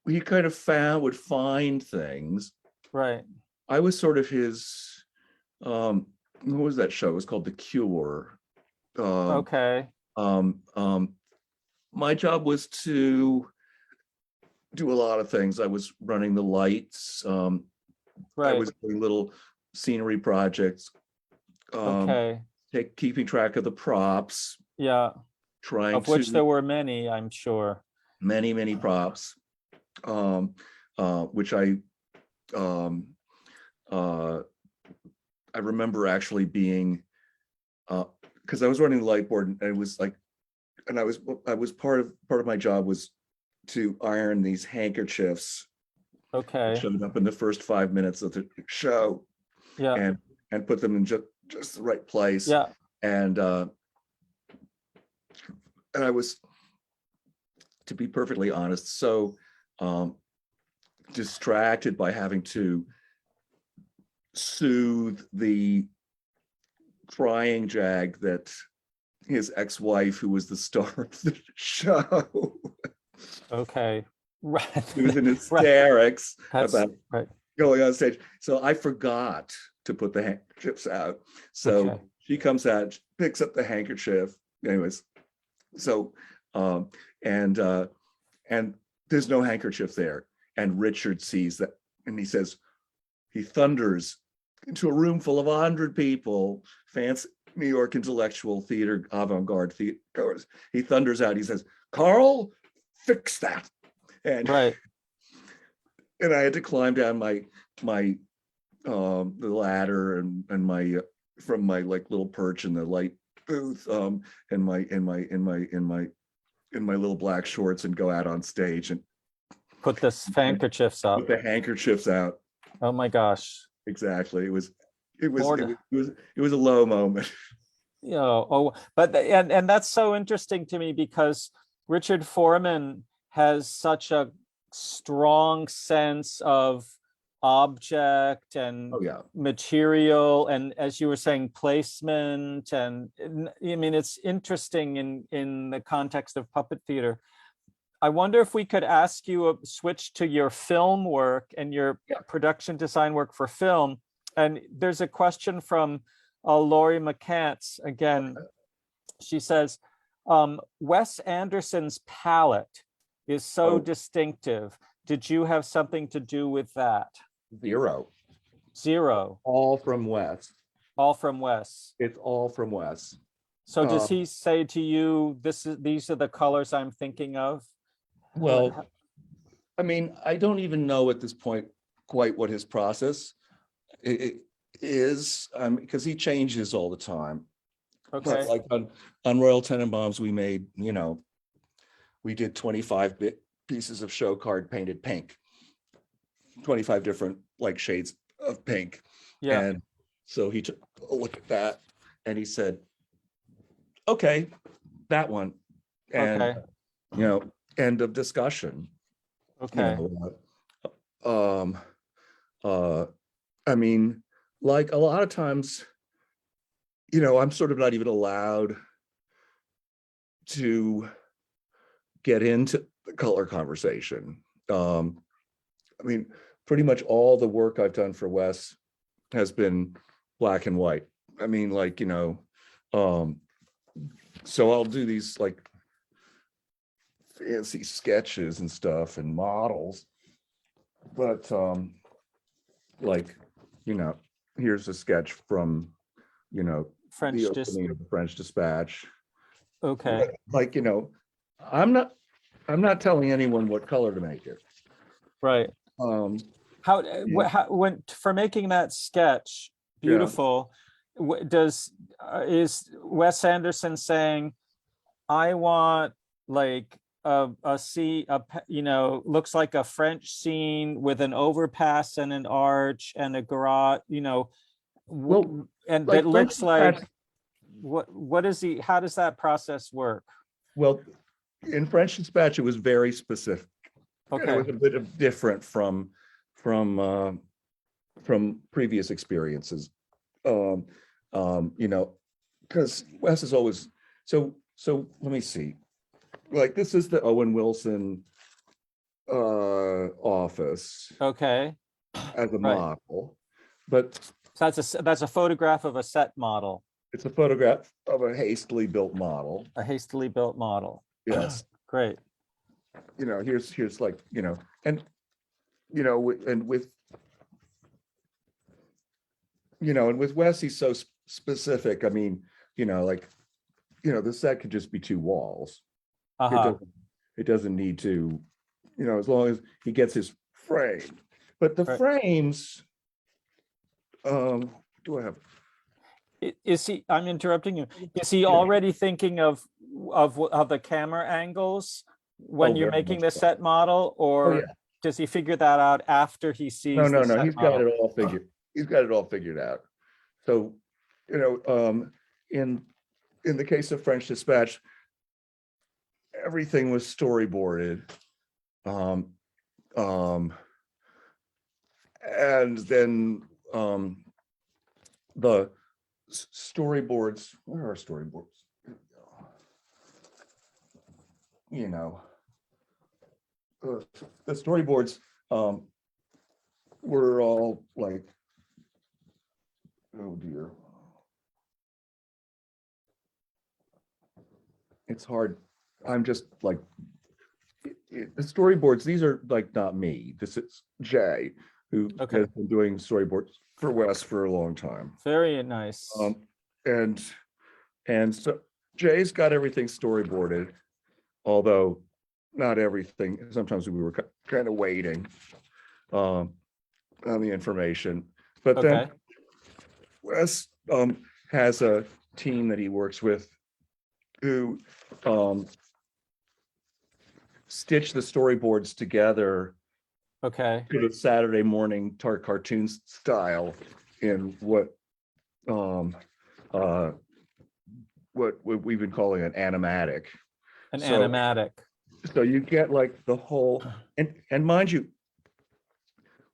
He kind of would find things. Right. I was sort of his. What was that show? It was called The Cure. Okay. My job was to do a lot of things. I was running the lights. Right. I was doing little scenery projects. Okay. Keeping track of the props. Yeah. Trying of which to there were many, I'm sure. many props, which I remember actually being, because I was running the light board, and it was like, and I was part of my job was to iron these handkerchiefs. Okay. Showed up in the first 5 minutes of the show. Yeah. And put them in just the right place. Yeah. And I was, to be perfectly honest, so distracted by having to soothe the crying jag that his ex-wife, who was the star of the show, Okay. Right. he was in hysterics about right. going on stage. So I forgot to put the handkerchiefs out. So she comes out, picks up the handkerchief. Anyways, so and there's no handkerchief there. And Richard sees that, and he thunders into a room full of 100 people, fancy New York intellectual theater, avant-garde theater. He thunders out. He says, "Carl, fix that." And right. And I had to climb down my the ladder and my from my like little perch in the light booth, in my little black shorts, and go out on stage and put the handkerchiefs up. Put the handkerchiefs out. Oh my gosh. Exactly. It was a low moment. But and that's so interesting to me, because Richard Foreman has such a strong sense of object and material, and as you were saying, placement, and I mean, it's interesting in the context of puppet theater. I wonder if we could ask you a switch to your film work and your production design work for film. And there's a question from Laurie McCants again. She says, Wes Anderson's palette is so Oh. distinctive. Did you have something to do with that? Zero. Zero, All from Wes. all from Wes. It's all from Wes. So does Um, he say to you, these are the colors I'm thinking of? Well, I mean, I don't even know at this point quite what his process is, because he changes all the time. Okay, But like on Royal Tenenbaums, we made, we did 25 pieces of show card painted pink, 25 different like shades of pink. yeah, And so he took a look at that and he said, okay, that one. And, okay, end of discussion. okay, I mean, like a lot of times, I'm sort of not even allowed to get into the color conversation. I mean, pretty much all the work I've done for Wes has been black and white. I mean, like, so I'll do these like fancy sketches and stuff and models, but like, here's a sketch from, French the just, opening of the French Dispatch. okay, Like, I'm not telling anyone what color to make it. right. Um, How, Yeah. when, for making that sketch beautiful, is Wes Anderson saying, I want like a sea, looks like a French scene with an overpass and an arch and a garage, Well, and like that looks French like, Dispatch- what is he, how does that process work? well, in French Dispatch, it was very specific. And it was Okay, a bit of different from previous experiences. Because Wes is always so let me see. Like this is the Owen Wilson office okay, as a right. model, but So that's a photograph of a set model, it's a photograph of a hastily built model. a hastily built model. Yes. Great. Here's like, and and with and with Wes, he's so specific. I mean, like, the set could just be two walls. Uh-huh. It doesn't need to, as long as he gets his frame. But the Right. frames, do I have? Is he, I'm interrupting you. Is he Yeah. already thinking of the camera angles when Oh, you're very making much the so. set model, or yeah. does he figure that out after he sees No, the set he's got model? it all figured. He's got it all figured out. So, in the case of French Dispatch, everything was storyboarded. And then the storyboards, where are storyboards? The storyboards were all like, oh dear. It's hard. I'm just like, the storyboards, these are like not me. This is Jay, who Okay. has been doing storyboards for Wes for a long time. Very nice. And so Jay's got everything storyboarded, although not everything. Sometimes we were kind of waiting on the information. But Okay. then Wes has a team that he works with who stitch the storyboards together Okay. to the Saturday morning cartoon style in what we've been calling an animatic. An So- animatic. So you get like the whole, and mind you,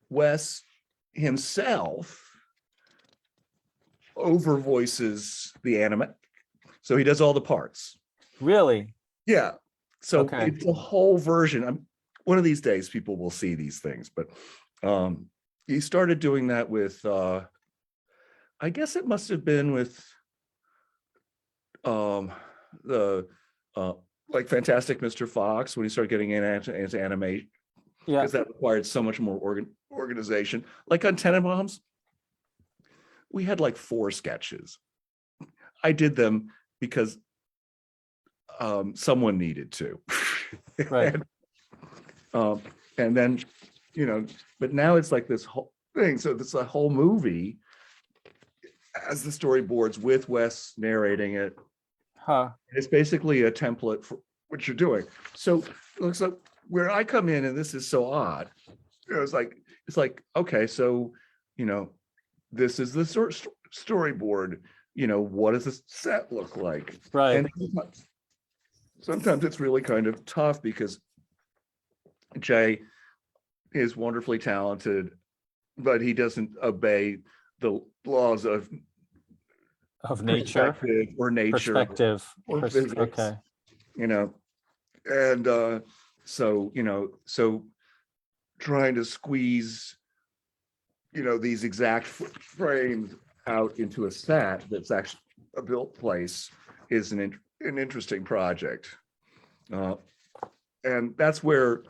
Wes himself over voices the animatic. So he does all the parts. Really? Yeah. So Okay. it's a whole version. One of these days people will see these things, but he started doing that with I guess it must have been with the like Fantastic Mr. Fox, when he started getting into animation, Yeah. because that required so much more organization. Like on Tenenbaums, we had like 4 sketches. I did them because someone needed to. Right. And then, but now it's like this whole thing. So it's a whole movie as the storyboards with Wes narrating it. Huh. It's basically a template for what you're doing. So it looks like where I come in, and this is so odd. It's like, okay, so, this is the storyboard, what does the set look like? Right. And sometimes it's really kind of tough because Jay is wonderfully talented, but he doesn't obey the laws of nature or nature perspective. or physics, Okay. And so trying to squeeze, these exact frames out into a set that's actually a built place is an interesting project. And that's where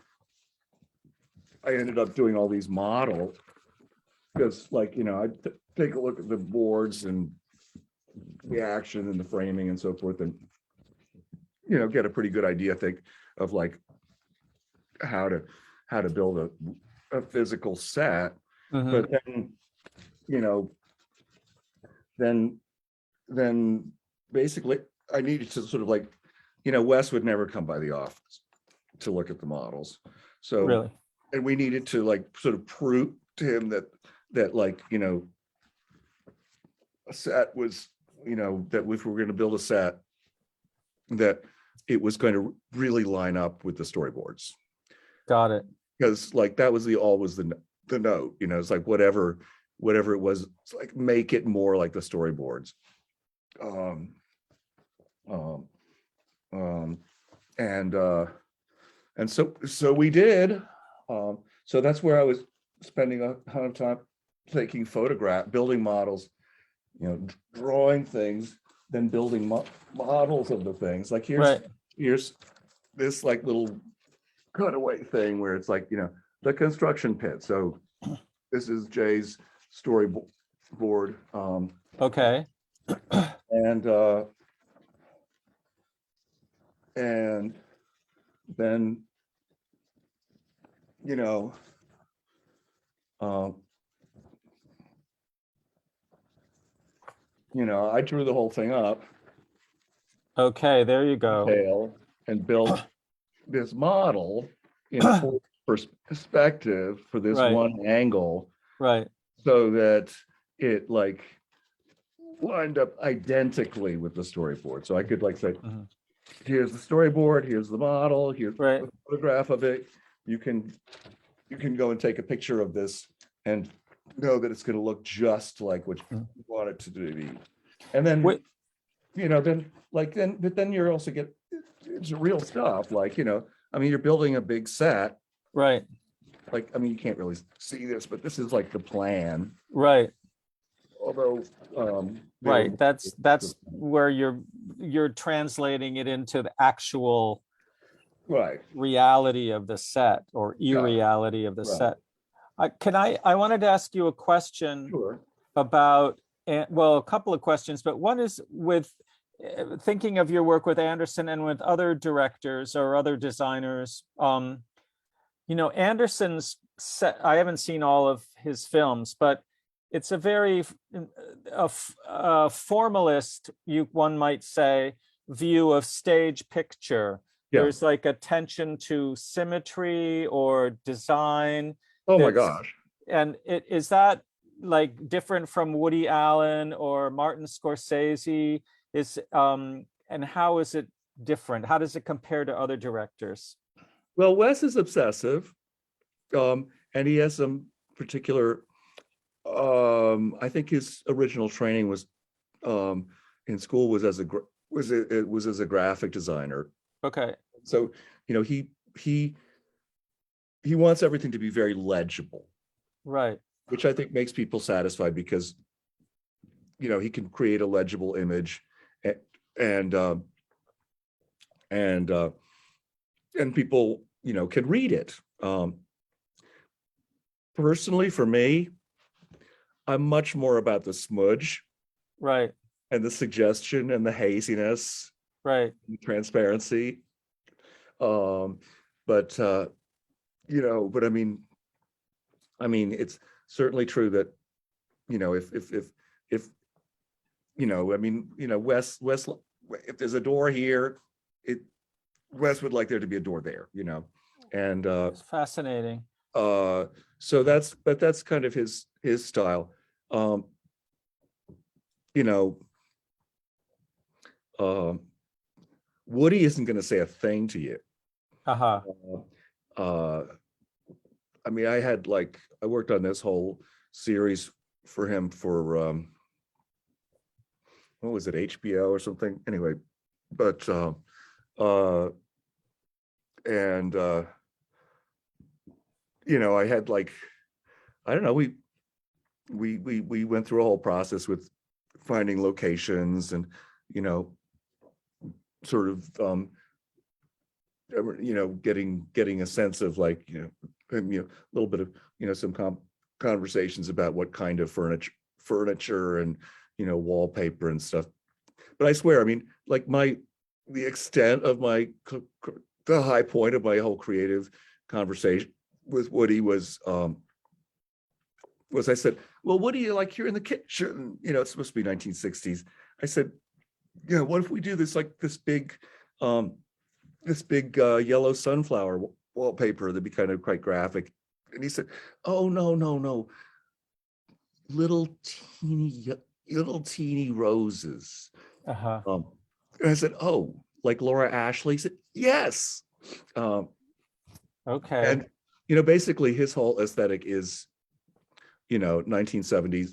I ended up doing all these models, because I take a look at the boards and the action and the framing and so forth, and get a pretty good idea, I think, of like how to build a physical set. Mhm. But then basically I needed to sort of like, Wes would never come by the office to look at the models. So Really? and we needed to like sort of prove to him that like, a set was, that if we were going to build a set, that it was going to really line up with the storyboards. Got it. Because like that was always the note, it's like whatever it was, it's like make it more like the storyboards. And so we did. So that's where I was spending a ton of time taking building models, drawing things, then building models of the things. Like here's this like little cutaway thing where it's like, the construction pit. So this is Jay's storyboard. Okay. And then, I drew the whole thing up, Okay, there you go. and built this model in full perspective for this Right. one angle, Right. so that it like lined up identically with the storyboard. So I could like say, Mhm. here's the storyboard, here's the model, here's Right. a photograph of it. You can go and take a picture of this and know that it's going to look just like what you want it to be. And then, Wait. but then you're also it's real stuff. Like, you're building a big set. Right. Like, you can't really see this, but this is like the plan. Right. Although, Right. That's where you're translating it into the actual right reality of the set, or irreality of the set. I wanted to ask you a question Sure. about, well, a couple of questions, but one is with thinking of your work with Anderson and with other directors or other designers. Anderson's set, I haven't seen all of his films, but it's a very formalist, one might say, view of stage picture. Yeah. There's like attention to symmetry or design. Oh my gosh. And is that like different from Woody Allen or Martin Scorsese? And how is it different? How does it compare to other directors? Well, Wes is obsessive, and he has some particular. I think his original training was in school was as a graphic designer. Okay. So he wants everything to be very legible, right? Which I think makes people satisfied, because he can create a legible image, and and people, you know, can read it. Personally, for me, I'm much more about the smudge Right, and the suggestion and the haziness, right, and transparency. But you know, but I mean, it's certainly true that, you know, if you know, I mean, you know, Wes, if there's a door here, it Wes would like there to be a door there, you know, and it's fascinating. so that's kind of his style. You know, Woody isn't going to say a thing to you. Uh-huh, Uh, I mean, I worked on this whole series for him for what was it, HBO or something? Anyway, but and you know, I had like, I don't know, we went through a whole process with finding locations and, you know, sort of you know, getting a sense of like, you know, a little bit of, you know, some conversations about what kind of furniture and, you know, wallpaper and stuff. But I swear, I mean, like the extent of the high point of my whole creative conversation with Woody was I said, well, Woody, like you're in the kitchen, you know, it's supposed to be 1960s. I said, you know, what if we do this, like this big yellow sunflower wallpaper that'd be kind of quite graphic. And he said, oh, no, little teeny roses. uh-huh, And I said, oh, like Laura Ashley? He said, yes. okay, And, you know, basically his whole aesthetic is, you know, 1970s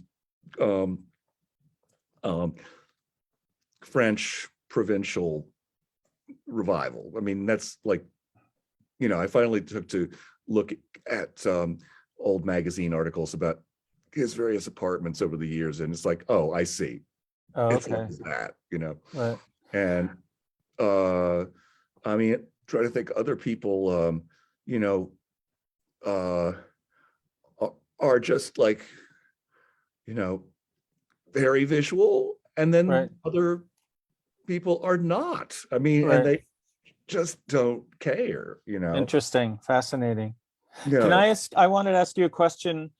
um, French provincial revival. I mean, that's like, you know, I finally took to look at old magazine articles about his various apartments over the years, and it's like, oh, I see. oh, It's okay, like that, you know. right, And I mean, try to think other people, you know, are just like, you know, very visual, and then right, other people are not. I mean, and right. they just don't care, you know. Interesting, fascinating. You Can know, I wanted to ask you a question.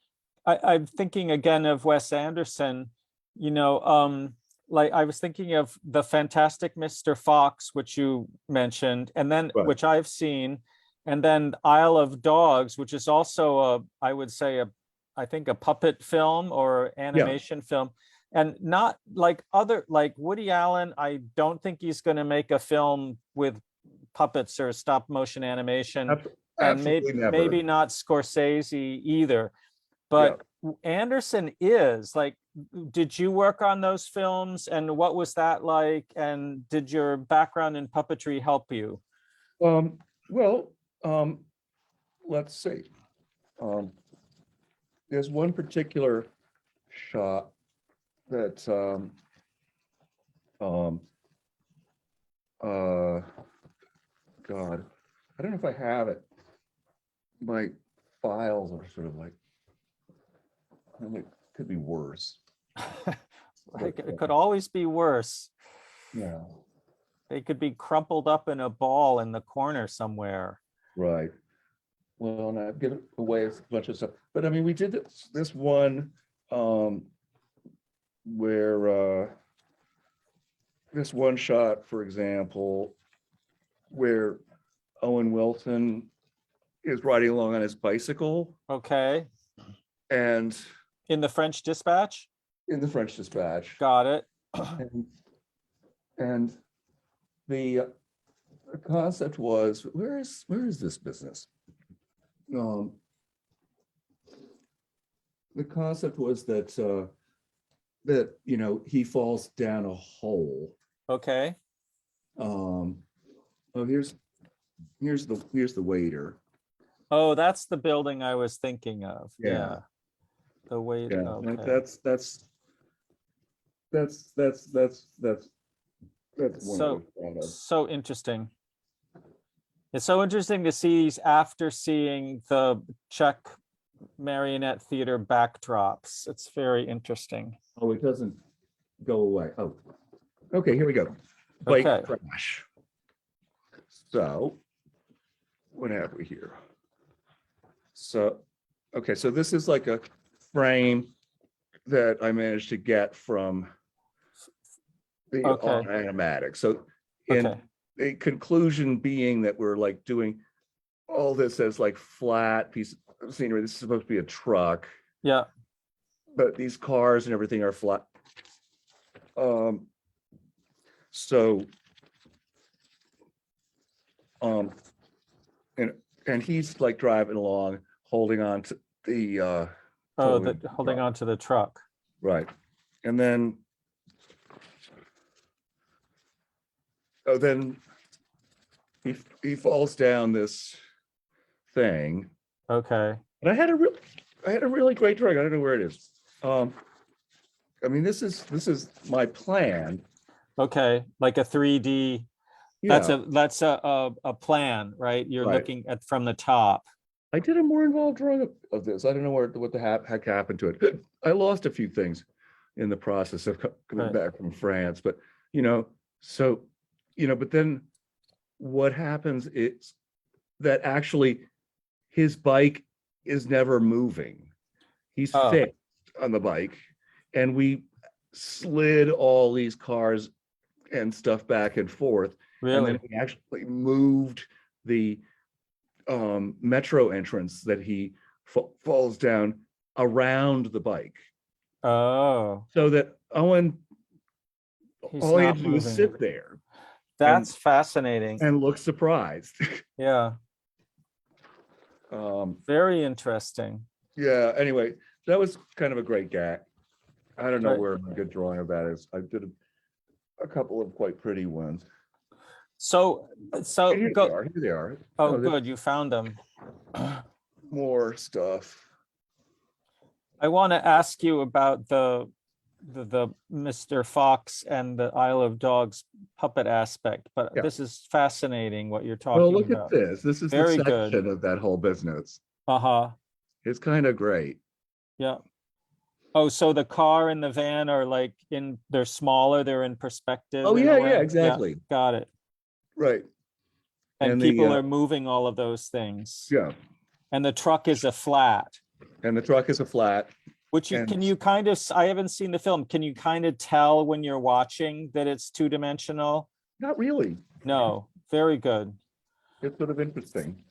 I'm thinking again of Wes Anderson, you know, like I was thinking of The Fantastic Mr. Fox, which you mentioned, and then right. which I've seen, and then Isle of Dogs, which is also I would say I think a puppet film or Yeah, animation film. And not like other, like Woody Allen, I don't think he's going to make a film with puppets or stop motion animation, and absolutely maybe never. not Scorsese either. Yeah. But Anderson is like, did you work on those films, and what was that like? And did your background in puppetry help you? Well, let's see. Um, there's one particular shot that um uh God, I don't know if I have it. My files are sort of like, I mean, it could be worse. But It could always be worse. yeah, They could be crumpled up in a ball in the corner somewhere. right. Well, and I've given away a bunch of stuff, but I mean, we did this one where this one shot, for example, where Owen Wilson is riding along on his bicycle, Okay. and In The French Dispatch? in the French Dispatch, Got it. and and the concept was, where is this business? Um, the concept was that that, you know, he falls down a hole. Okay. Oh, here's the waiter. Oh, that's the building I was thinking of. Yeah. Yeah. The way, Yeah, okay. that's one I So, was proud of. so interesting. It's so interesting to see these after seeing the Czech marionette theater backdrops. It's very interesting. Oh, it doesn't go away. Oh, okay, here we go. Bike Okay. crash. So what have we here? So, okay, so this is like a frame that I managed to get from the Okay. animatic. So in Okay. the conclusion being that we're like doing all this as like flat piece of scenery. This is supposed to be a truck, Yeah. but these cars and everything are flat. So and he's like driving along, holding on to the Oh, towing holding truck. on to the truck. Right. And then then he falls down this thing. Okay. And I had a really great drawing. I don't know where it is. I mean, this is my plan. Okay. Like a 3D. Yeah, That's a plan, right? You're Right. looking at from the top. I did a more involved drawing of this. I don't know what the heck happened to it. I lost a few things in the process of coming Right. back from France, but so but then what happens is that actually his bike is never moving. He's Oh. fixed on the bike, and we slid all these cars and stuff back and forth. And Really? then we actually moved the metro entrance that he falls down around the bike, Oh, so that Owen, he's all he not had to do was moving. sit there That's fascinating. and look surprised. Yeah. um, Very interesting. yeah. Anyway, that was kind of a great gag. I don't know Right. where my good drawing of that is. I did a couple of quite pretty ones. So Here they go. are. Here they are. Oh, there's good. You found them. more stuff. I want to ask you about the Mr. Fox and the Isle of Dogs puppet aspect, but Yeah. this is fascinating what you're Well, talking look about. at this. This is Very the good. section of that whole business. Uh-huh. It's kind of great. Yeah. Oh, so the car and the van are like they're smaller, they're in perspective. Oh in a yeah, way? yeah, exactly. Got it. Right. And the, people are moving all of those things. yeah, And the truck is a flat, and the truck is a flat. which And- can you kind of, I haven't seen the film. Can you kind of tell when you're watching that it's two-dimensional? Not really. No, very good. It's sort of interesting.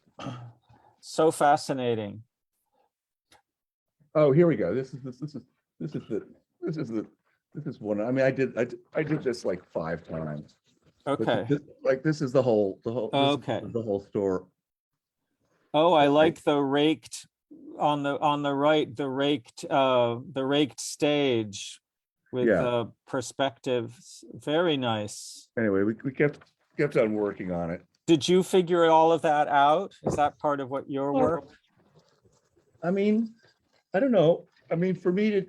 So fascinating. Oh, here we go. This is one. I mean, I did this like 5 times. But Okay. this is the whole Okay. the whole store. Oh, I like the raked on the right, the raked stage with Yeah. the perspective. Very nice. Anyway, we kept on working on it. Did you figure all of that out? Is that part of what your work? I mean, I don't know. I mean, for me to,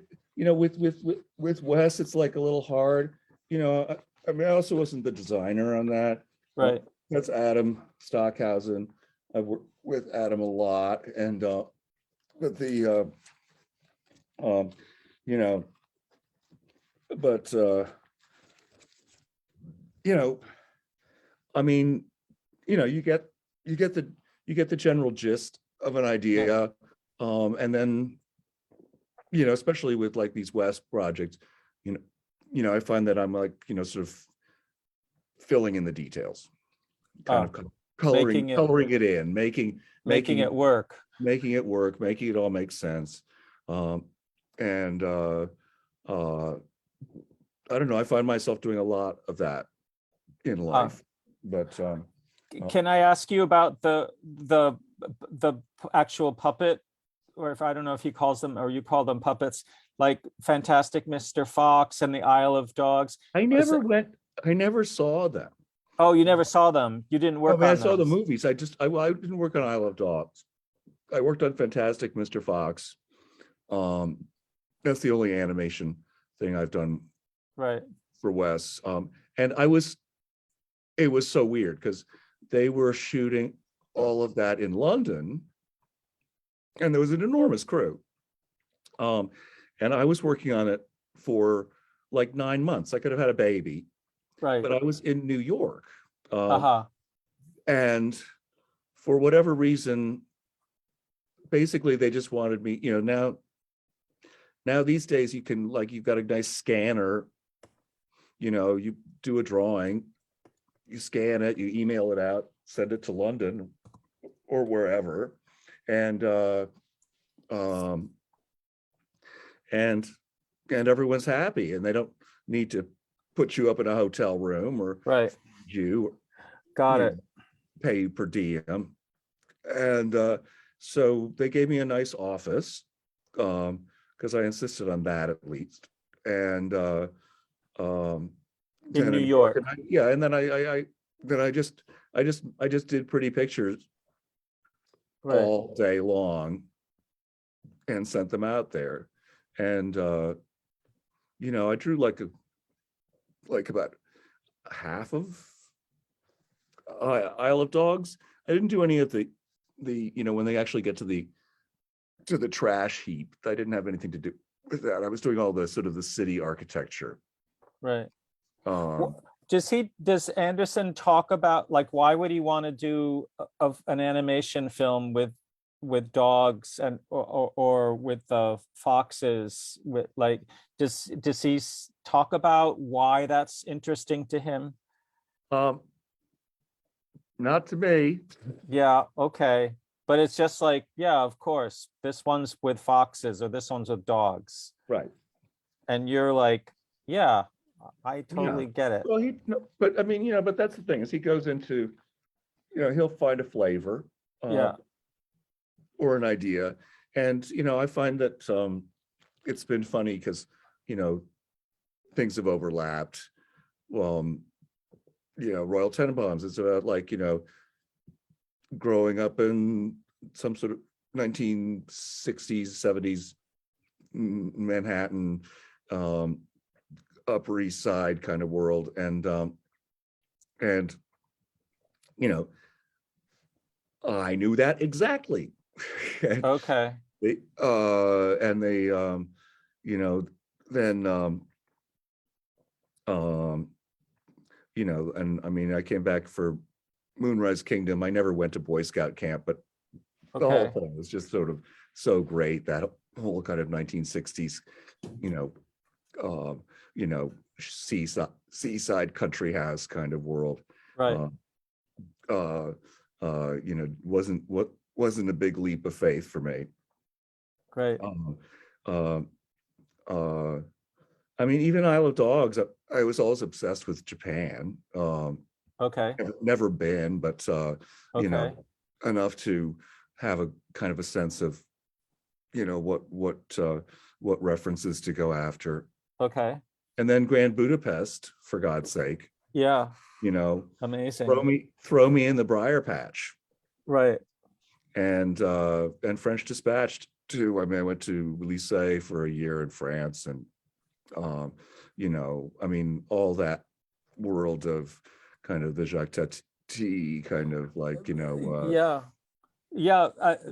with Wes, it's like a little hard. I mean, I also wasn't the designer on that. Right. That's Adam Stockhausen. I've worked with Adam a lot, and but the but I mean, you get the general gist of an idea, and then especially with like these West projects, I find that I'm like sort of filling in the details, kind of coloring it in, making it work. making it work, making it all make sense. And I don't know, I find myself doing a lot of that in life. But Can I ask you about the actual puppet, or if I don't know if he calls them or you call them puppets, like Fantastic Mr. Fox and the Isle of Dogs? I never saw them. Oh, you never saw them. You didn't work on I saw the those. movies. I didn't work on Isle of Dogs. I worked on Fantastic Mr. Fox. That's the only animation thing I've done Right. for Wes. And it was so weird because they were shooting all of that in London, and there was an enormous crew. And I was working on it for like 9 months. I could have had a baby, Right. but I was in New York. Uh-huh. And for whatever reason, basically they just wanted me, now these days you can, like, you've got a nice scanner, you do a drawing, you scan it, you email it out, send it to London or wherever. And and everyone's happy, and they don't need to put you up in a hotel room or Right. you Got you it. know, pay you per diem. And so they gave me a nice office, because I insisted on that at least. And In then New York. and then I just did pretty pictures Right. all day long and sent them out there. And I drew like about half of Isle of Dogs. I didn't do any of the when they actually get to the trash heap. I didn't have anything to do with that. I was doing all the sort of the city architecture. Right. Um, Does Anderson talk about, like, why would he want to do an animation film with dogs and or with foxes, with, like, does he talk about why that's interesting to him? Not to me. Yeah, okay. But it's just like, yeah, of course, this one's with foxes or this one's with dogs. Right. And you're like, yeah, I Yeah. totally get it. Well, but I mean, but that's the thing, is he goes into, he'll find a flavor, Yeah. or an idea. And, I find that it's been funny because, things have overlapped. Royal Tenenbaums, it's about, like, growing up in some sort of 1960s, 70s Manhattan, Upper East Side kind of world. And I knew that exactly. Okay. They then and I mean, I came back for Moonrise Kingdom. I never went to Boy Scout camp, but the whole Okay. thing was just sort of so great, that whole kind of 1960s, um, seaside country house kind of world. Right. Wasn't a big leap of faith for me. Great. I mean, even Isle of Dogs, I was always obsessed with Japan. Okay. Never been, but Okay. enough to have a kind of a sense of, what references to go after. Okay. And then Grand Budapest, for God's sake, Yeah. Amazing. Amazing. Throw me in the briar patch. Right. And French Dispatched too. I mean, I went to Lycée for a year in France, and I mean, all that world of kind of the Jacques Tati kind of, like, Yeah. Yeah.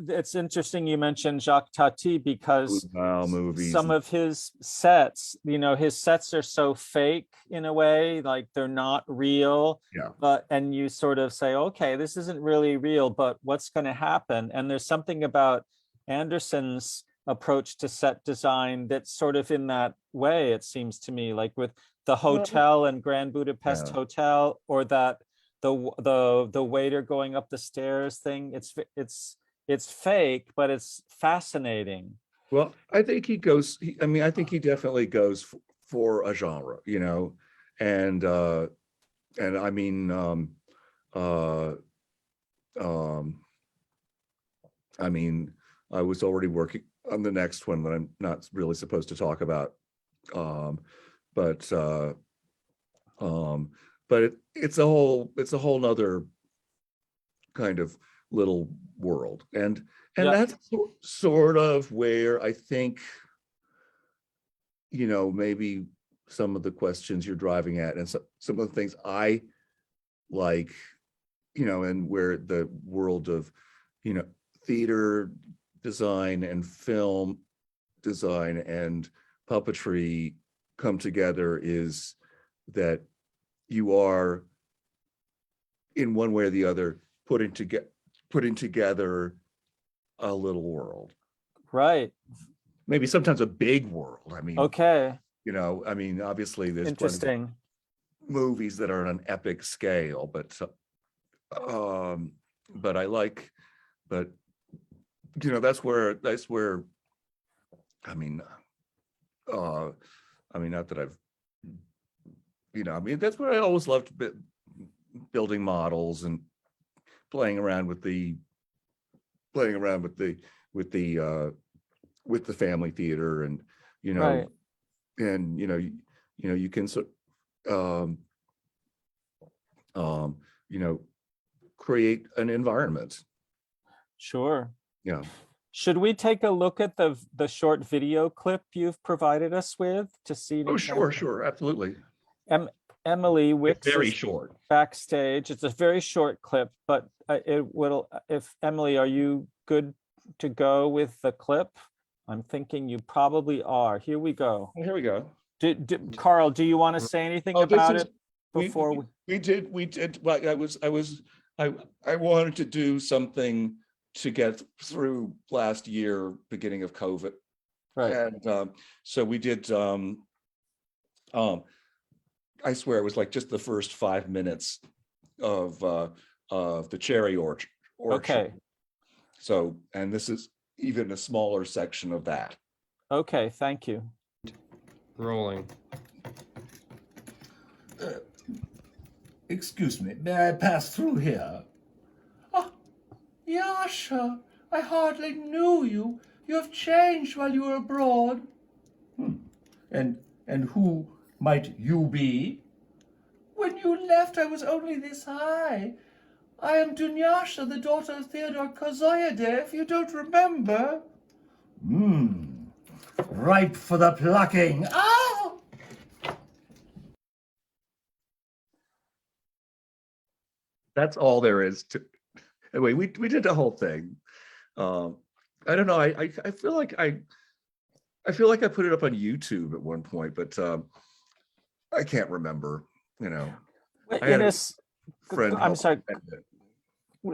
It's interesting you mentioned Jacques Tati, because movies. some of his sets, his sets are so fake in a way, like they're not real. Yeah. And you sort of say, okay, this isn't really real, but what's going to happen? And there's something about Anderson's approach to set design that's sort of in that way, it seems to me, like with the hotel and Grand Budapest Hotel, or that the waiter going up the stairs thing. It's fake, but it's fascinating. Well, I think he goes. I think he definitely goes for a genre, and I mean, I mean, I was already working on the next one that I'm not really supposed to talk about, but it's a whole nother kind of little world, and that's sort of where I think, maybe some of the questions you're driving at, and some of the things I like and where the world of, theater design and film design and puppetry come together is that you are, in one way or the other, putting together a little world. Right. Maybe sometimes a big world. I mean, Okay. Obviously there's plenty of Interesting. movies that are on an epic scale, but I like, but that's where not that I've, that's where I always loved building models and playing around with the family theater, and Right. and you can create an environment. Sure. Yeah. Should we take a look at the short video clip you've provided us with to see an Oh, example? sure, absolutely. Emily It's Wicks very is short. backstage. It's a very short clip, but if Emily, are you good to go with the clip? I'm thinking you probably are. Here we go. Here we go. Carl, do you want to say anything Oh, about it before we did. Well, I wanted to do something to get through last year, beginning of COVID. Right. And so we did, I swear it was like just the first 5 minutes of the cherry orchard. Okay. So, and this is even a smaller section of that. Okay, thank you. Rolling. Excuse me, may I pass through here? Ah, Yasha, I hardly knew you. You have changed while you were abroad. And who might you be? When you left, I was only this high. I am Dunyasha, the daughter of Theodore Kozoyedev, if you don't remember. Ripe for the plucking. Ah! That's all there is to. Anyway, we did the whole thing. I don't know. I feel like I put it up on YouTube at one point, but I can't remember. I had a friend. I'm sorry.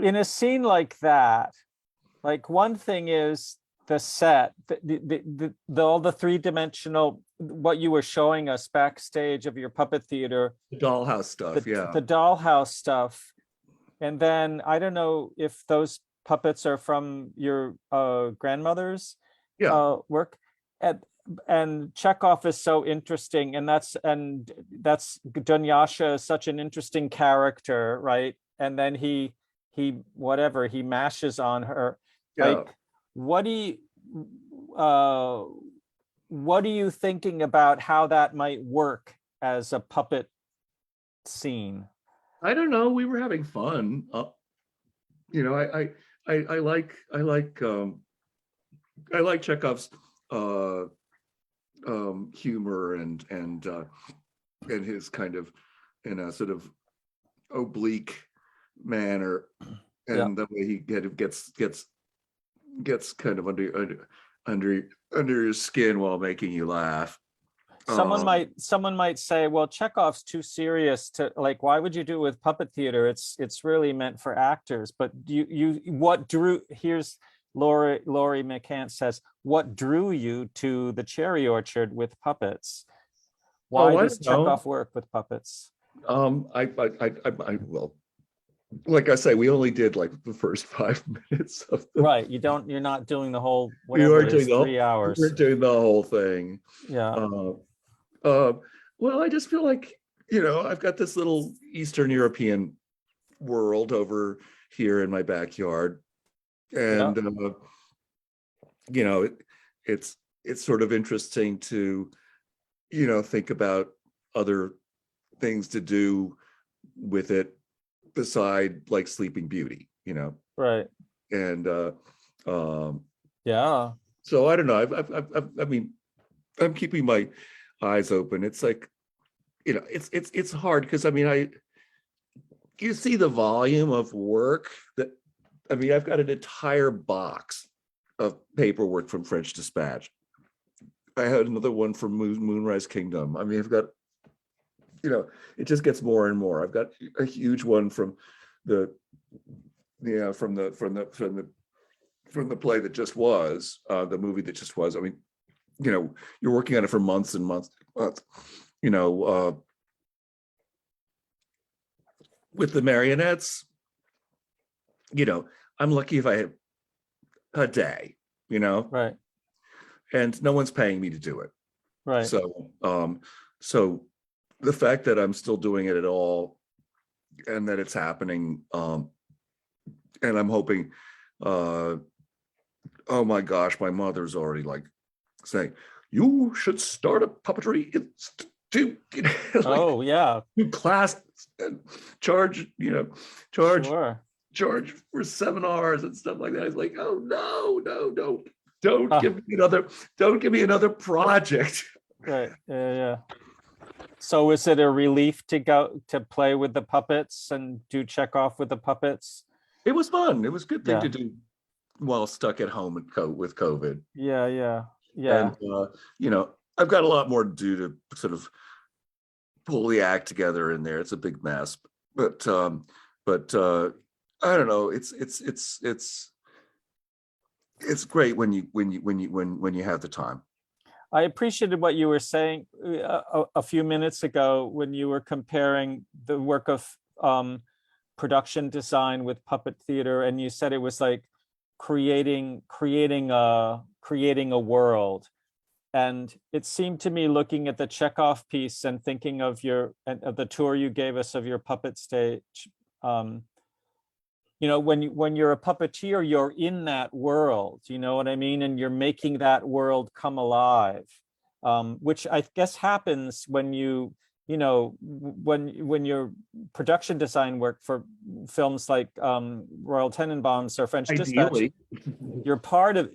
In a scene like that, like one thing is the set, all the three-dimensional, what you were showing us backstage of your puppet theater, The dollhouse stuff, the dollhouse stuff. And then I don't know if those puppets are from your grandmother's work. And Chekhov is so interesting, and that's Dunyasha is such an interesting character, right? And then he mashes on her. Like, what are you thinking about how that might work as a puppet scene? I don't know. We were having fun. I like Chekhov's humor and his kind of, in a sort of oblique manner, and the way he gets kind of under your skin while making you laugh. Someone might say, well, Chekhov's too serious to, like, why would you do it with puppet theater? It's really meant for actors. But here's Laurie McCants says, what drew you to the Cherry Orchard with puppets? Why does Chekhov work with puppets? Well, like I say, we only did like the first 5 minutes of the. Right. You're not doing the whole, whatever it is, 3 hours. We're doing the whole thing. Yeah. Well, I just feel like, I've got this little Eastern European world over here in my backyard. And, it's sort of interesting to, think about other things to do with it beside like Sleeping Beauty, Right. And, yeah. So I don't know. I mean, I'm keeping my eyes open. It's like, it's hard because I mean, you see the volume of work that, I mean, I've got an entire box of paperwork from French Dispatch. I had another one from Moonrise Kingdom. I mean, I've got, you know, it just gets more and more. I've got a huge one from the play that just was, the movie that just was. I mean, you know, you're working on it for months and months, you know, with the marionettes, you know, I'm lucky if I have a day, you know, Right. and no one's paying me to do it. Right. So, so the fact that I'm still doing it at all and that it's happening, and I'm hoping, oh my gosh, my mother's already like saying, you should start a puppetry institute, you know, like, Oh, yeah. do classes and charge, you know, charge Sure. for seminars and stuff like that. It's like, oh no, don't give me another project. Right. Yeah. So is it a relief to go to play with the puppets and do Chekhov with the puppets? It was fun. It was a good thing Yeah. to do while stuck at home with COVID. Yeah. And you know, I've got a lot more to do to sort of pull the act together in there. It's a big mess, but I don't know. It's great when you have the time. I appreciated what you were saying a few minutes ago when you were comparing the work of production design with puppet theater, and you said it was like creating a world. And it seemed to me, looking at the Chekhov piece and thinking of the tour you gave us of your puppet stage, you know, when you're a puppeteer, you're in that world, you know what I mean? And you're making that world come alive, which I guess happens when you know, when your production design work for films like Royal Tenenbaums or French Dispatch, Ideally, you're part of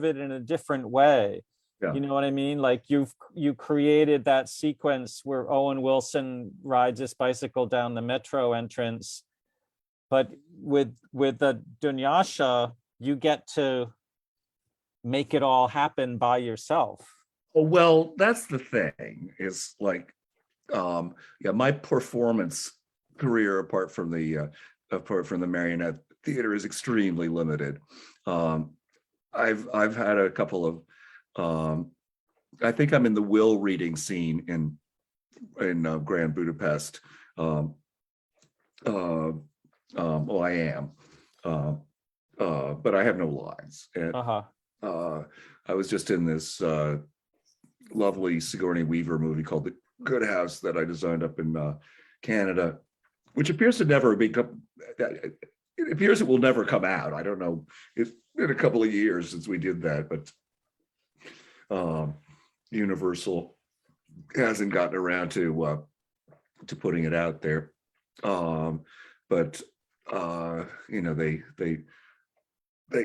it in a different way. Yeah. You know what I mean? Like you created that sequence where Owen Wilson rides his bicycle down the metro entrance. But with the Dunyasha, you get to make it all happen by yourself. oh, well, that's the thing. Is like, yeah, my performance career apart from the marionette theater is extremely limited. I've had a couple of, I think I'm in the will reading scene in Grand Budapest. Well, I am, but I have no lines. And I was just in this lovely Sigourney Weaver movie called The Good House that I designed up in Canada, which appears to never become. It appears it will never come out. I don't know. It's been a couple of years since we did that, but Universal hasn't gotten around to putting it out there. But you know, they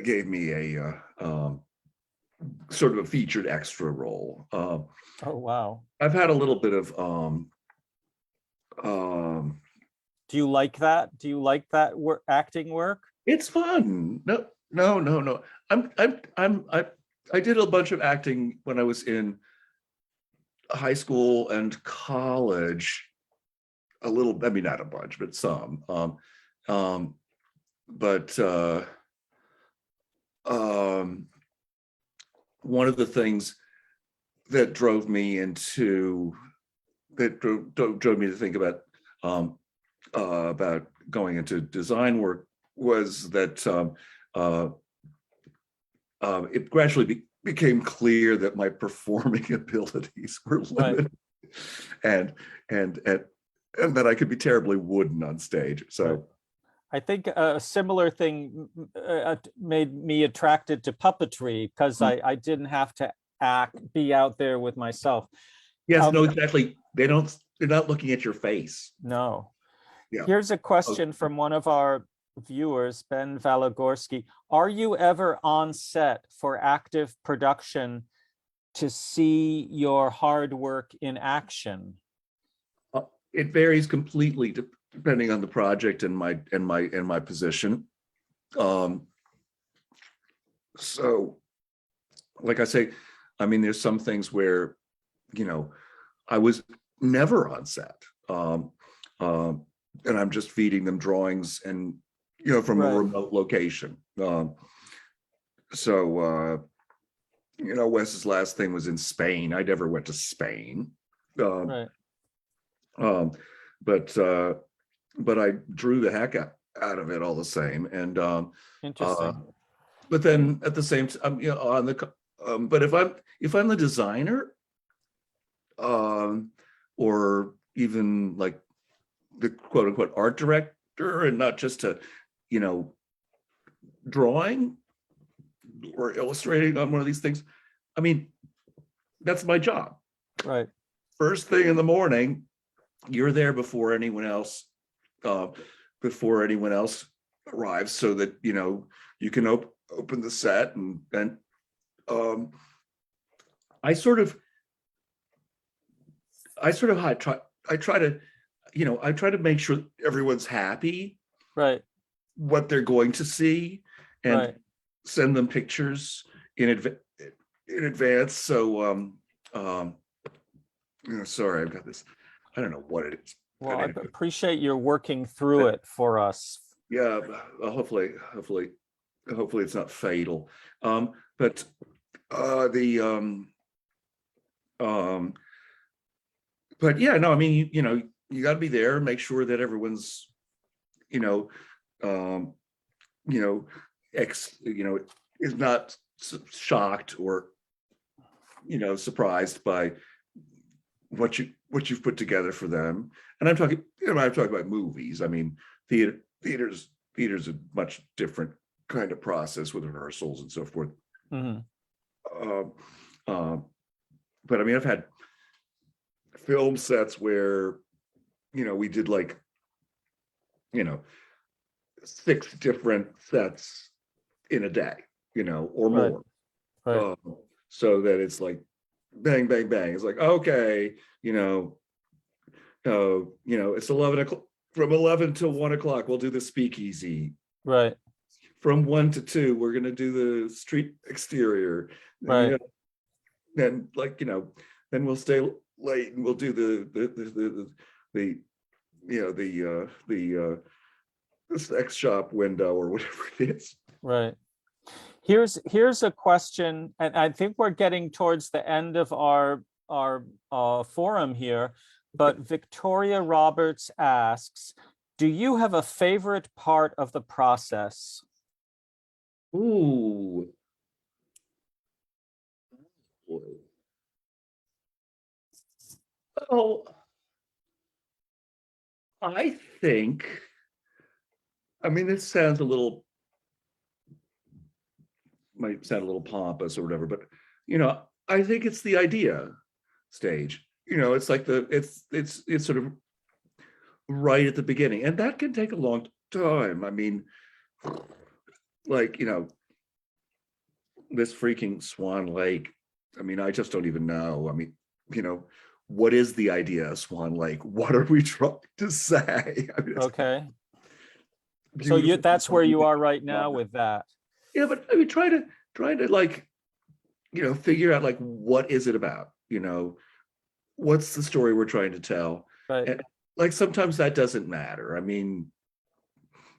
gave me a sort of a featured extra role. Oh wow! I've had a little bit of. Do you like that? Do you like that acting work? It's fun. No. I did a bunch of acting when I was in high school and college. A little, I mean, not a bunch, but some. But one of the things that drove me to think about going into design work was that it gradually became clear that my performing abilities were limited, and that I could be terribly wooden on stage. So I think a similar thing made me attracted to puppetry, because I didn't have to be out there with myself. Yes, no, exactly. They're not looking at your face. No. Yeah. Here's a question from one of our viewers, Ben Valagorsky. Are you ever on set for active production to see your hard work in action? It varies completely depending on the project and my position. So like I say, I mean, there's some things where, you know, I was never on set. And I'm just feeding them drawings and, you know, from a Right. remote location. You know, Wes's last thing was in Spain. I never went to Spain. Right. But I drew the heck out of it all the same. And Interesting. but then at the same time, you know, on the but if I'm the designer, or even like the quote unquote art director, and not just a, you know, drawing or illustrating on one of these things, I mean, that's my job. Right. First thing in the morning, you're there before anyone else arrives, so that, you know, you can open the set. And I try to, you know, I try to make sure everyone's happy Right. what they're going to see, and Right. send them pictures in advance. So you know, sorry, I've got this, I don't know what it is. Well, But I anyway, appreciate your working through it for us. yeah, hopefully it's not fatal. But but yeah, no, I mean, you know, you got to be there, make sure that everyone's, you know, is not shocked or, you know, surprised by what you've put together for them. And I'm talking about movies. I mean, theater's a much different kind of process with rehearsals and so forth. Mhm. But I mean, I've had film sets where, you know, we did like, you know, 6 different sets in a day, you know, or Right. more. Right. So that it's like bang, bang, bang. It's like, okay, you know, it's 11 o'clock, from 11 till 1 o'clock, we'll do the speakeasy. Right. From 1 to 2, we're going to do the street exterior. Right. You know, then, like, you know, then we'll stay late and we'll do the sex shop window or whatever it is. Right. Here's a question, and I think we're getting towards the end of our forum here, but Victoria Roberts asks, do you have a favorite part of the process? Ooh. Oh, I think, I mean, this sounds might sound a little pompous or whatever, but, you know, I think it's the idea stage. You know, it's like it's sort of right at the beginning, and that can take a long time. I mean, like, you know, this freaking Swan Lake, I mean, I just don't even know. I mean, you know, what is the idea of Swan Lake? What are we trying to say? I mean, Okay. So that's where you are right now with that. Yeah, but I mean, try to like, you know, figure out like, what is it about? You know, what's the story we're trying to tell? Right. And like, sometimes that doesn't matter. I mean,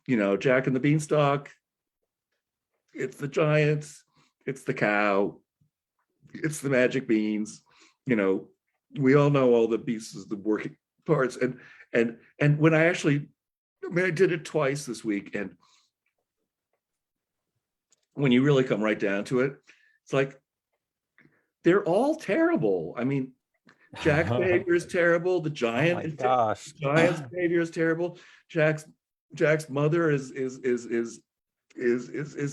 you know, Jack and the Beanstalk, it's the giants, it's the cow, it's the magic beans. You know, we all know all the pieces, the working parts. And when I mean, I did it twice this week, and when you really come right down to it, it's like, they're all terrible. I mean, Jack's behavior is terrible. The Oh my gosh. giant's behavior is terrible. Jack's mother is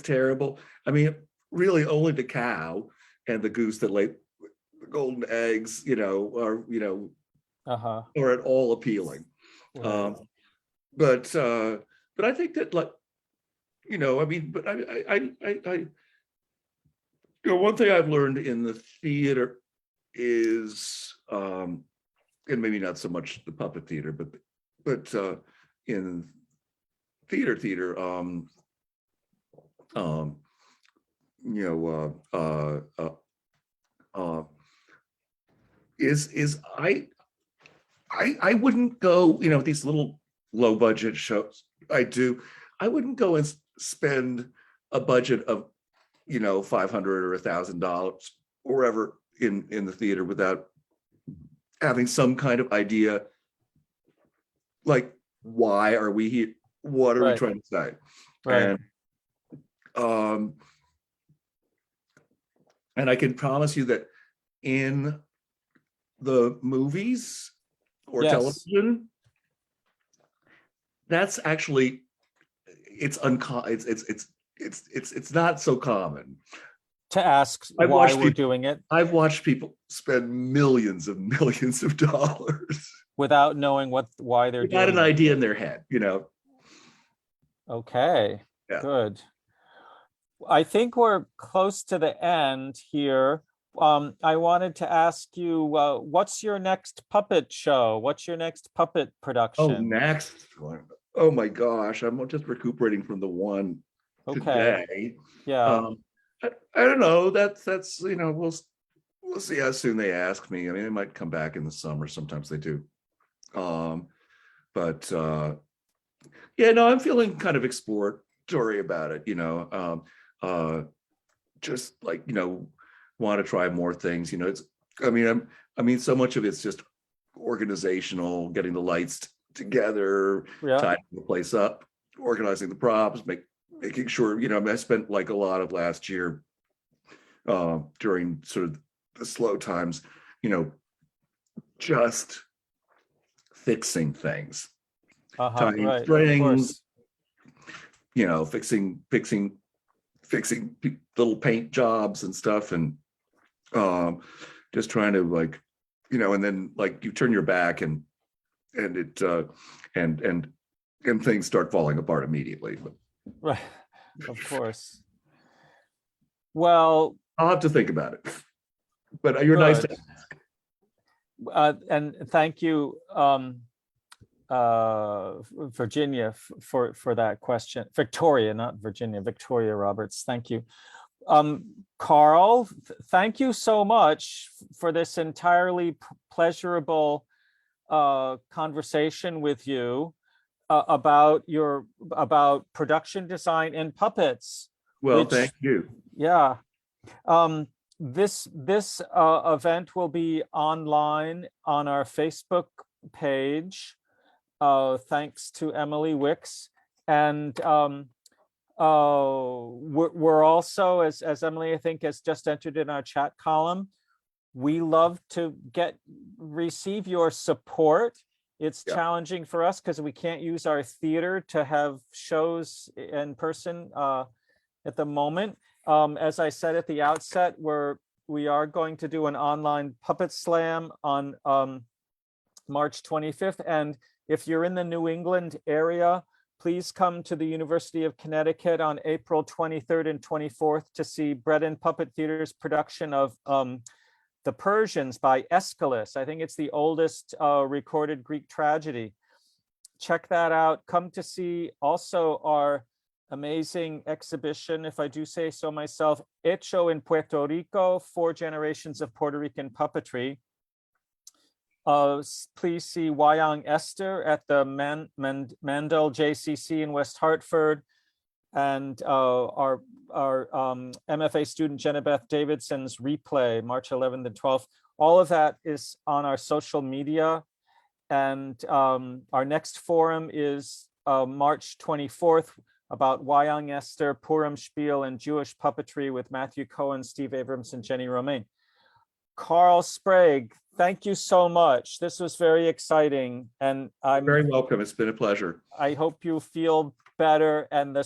terrible. I mean, really, only the cow and the goose that laid the golden eggs, you know, are, you know, are at all appealing. Right. But I think that, like, you know, I mean, but I you know, one thing I've learned in the theater is, and maybe not so much the puppet theater, but in theater, you know, is I wouldn't go, you know, these little low budget shows I do. I wouldn't go and spend a budget of, you know, $500 or $1,000 or whatever in the theater without having some kind of idea, like, why are we here? What are we Right. trying to say? Right. And I can promise you that in the movies or Yes. television, that's actually, it's uncommon. It's not so common. To ask I've why watched we're people- doing it I've watched people spend millions and millions of dollars without knowing why they're without doing an it. idea in their head, you know. Okay, Yeah. good. I think we're close to the end here. I wanted to ask you, what's your next puppet show? What's your next puppet Oh, production? next one. Oh my gosh, I'm just recuperating from the one Okay, today. yeah, I don't know. That's you know, we'll see how soon they ask me. I mean, they might come back in the summer. Sometimes they do. But yeah, no, I'm feeling kind of exploratory about it, you know. Just like, you know, want to try more things, you know. It's I mean, so much of it's just organizational, getting the lights together, yeah, tidying the place up, organizing the props, making sure, you know, I mean, I spent like a lot of last year during sort of the slow times, you know, just fixing things, tying right, of strings, course. you know, fixing little paint jobs and stuff, and just trying to, like, you know, and then like you turn your back and it and things start falling apart immediately. But Right, of course. Well, I'll have to think about it. But you're nice to good. And thank you, Virginia, for that question. Victoria, not Virginia, Victoria Roberts. Thank you. Carl, thank you so much for this entirely pleasurable conversation with you about production design and puppets. Well, which- thank you. Yeah. This event will be online on our Facebook page, thanks to Emily Wicks. And we're also, as Emily, I think, has just entered in our chat column, we love to receive your support. It's Yeah. challenging for us because we can't use our theater to have shows in person at the moment. As I said at the outset, we are going to do an online puppet slam on March 25th. And if you're in the New England area, please come to the University of Connecticut on April 23rd and 24th to see Bread Puppet Theater's production of The Persians by Aeschylus. I think it's the oldest recorded Greek tragedy. Check that out. Come to see also our amazing exhibition, if I do say so myself, Hecho in Puerto Rico, 4 Generations of Puerto Rican Puppetry. Please see Wayang Esther at the Mandel JCC in West Hartford, and our MFA student Jenna-Beth Davidson's replay, March 11th and 12th. All of that is on our social media. And our next forum is March 24th, about Wayang Esther, Purim Spiel, and Jewish puppetry with Matthew Cohen, Steve Abrams, and Jenny Romaine. Carl Sprague, thank you so much. This was very exciting, and I'm Very welcome. It's been a pleasure. I hope you feel better, and the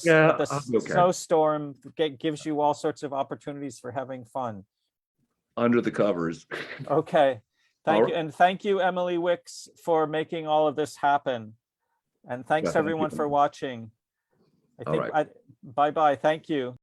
I'll be okay. snowstorm gives you all sorts of opportunities for having fun. Under the covers. Okay, thank All you, and thank you, Emily Wicks, for making all of this happen. And thanks Yeah, thank everyone you. for watching. I All think right. bye-bye. Thank you.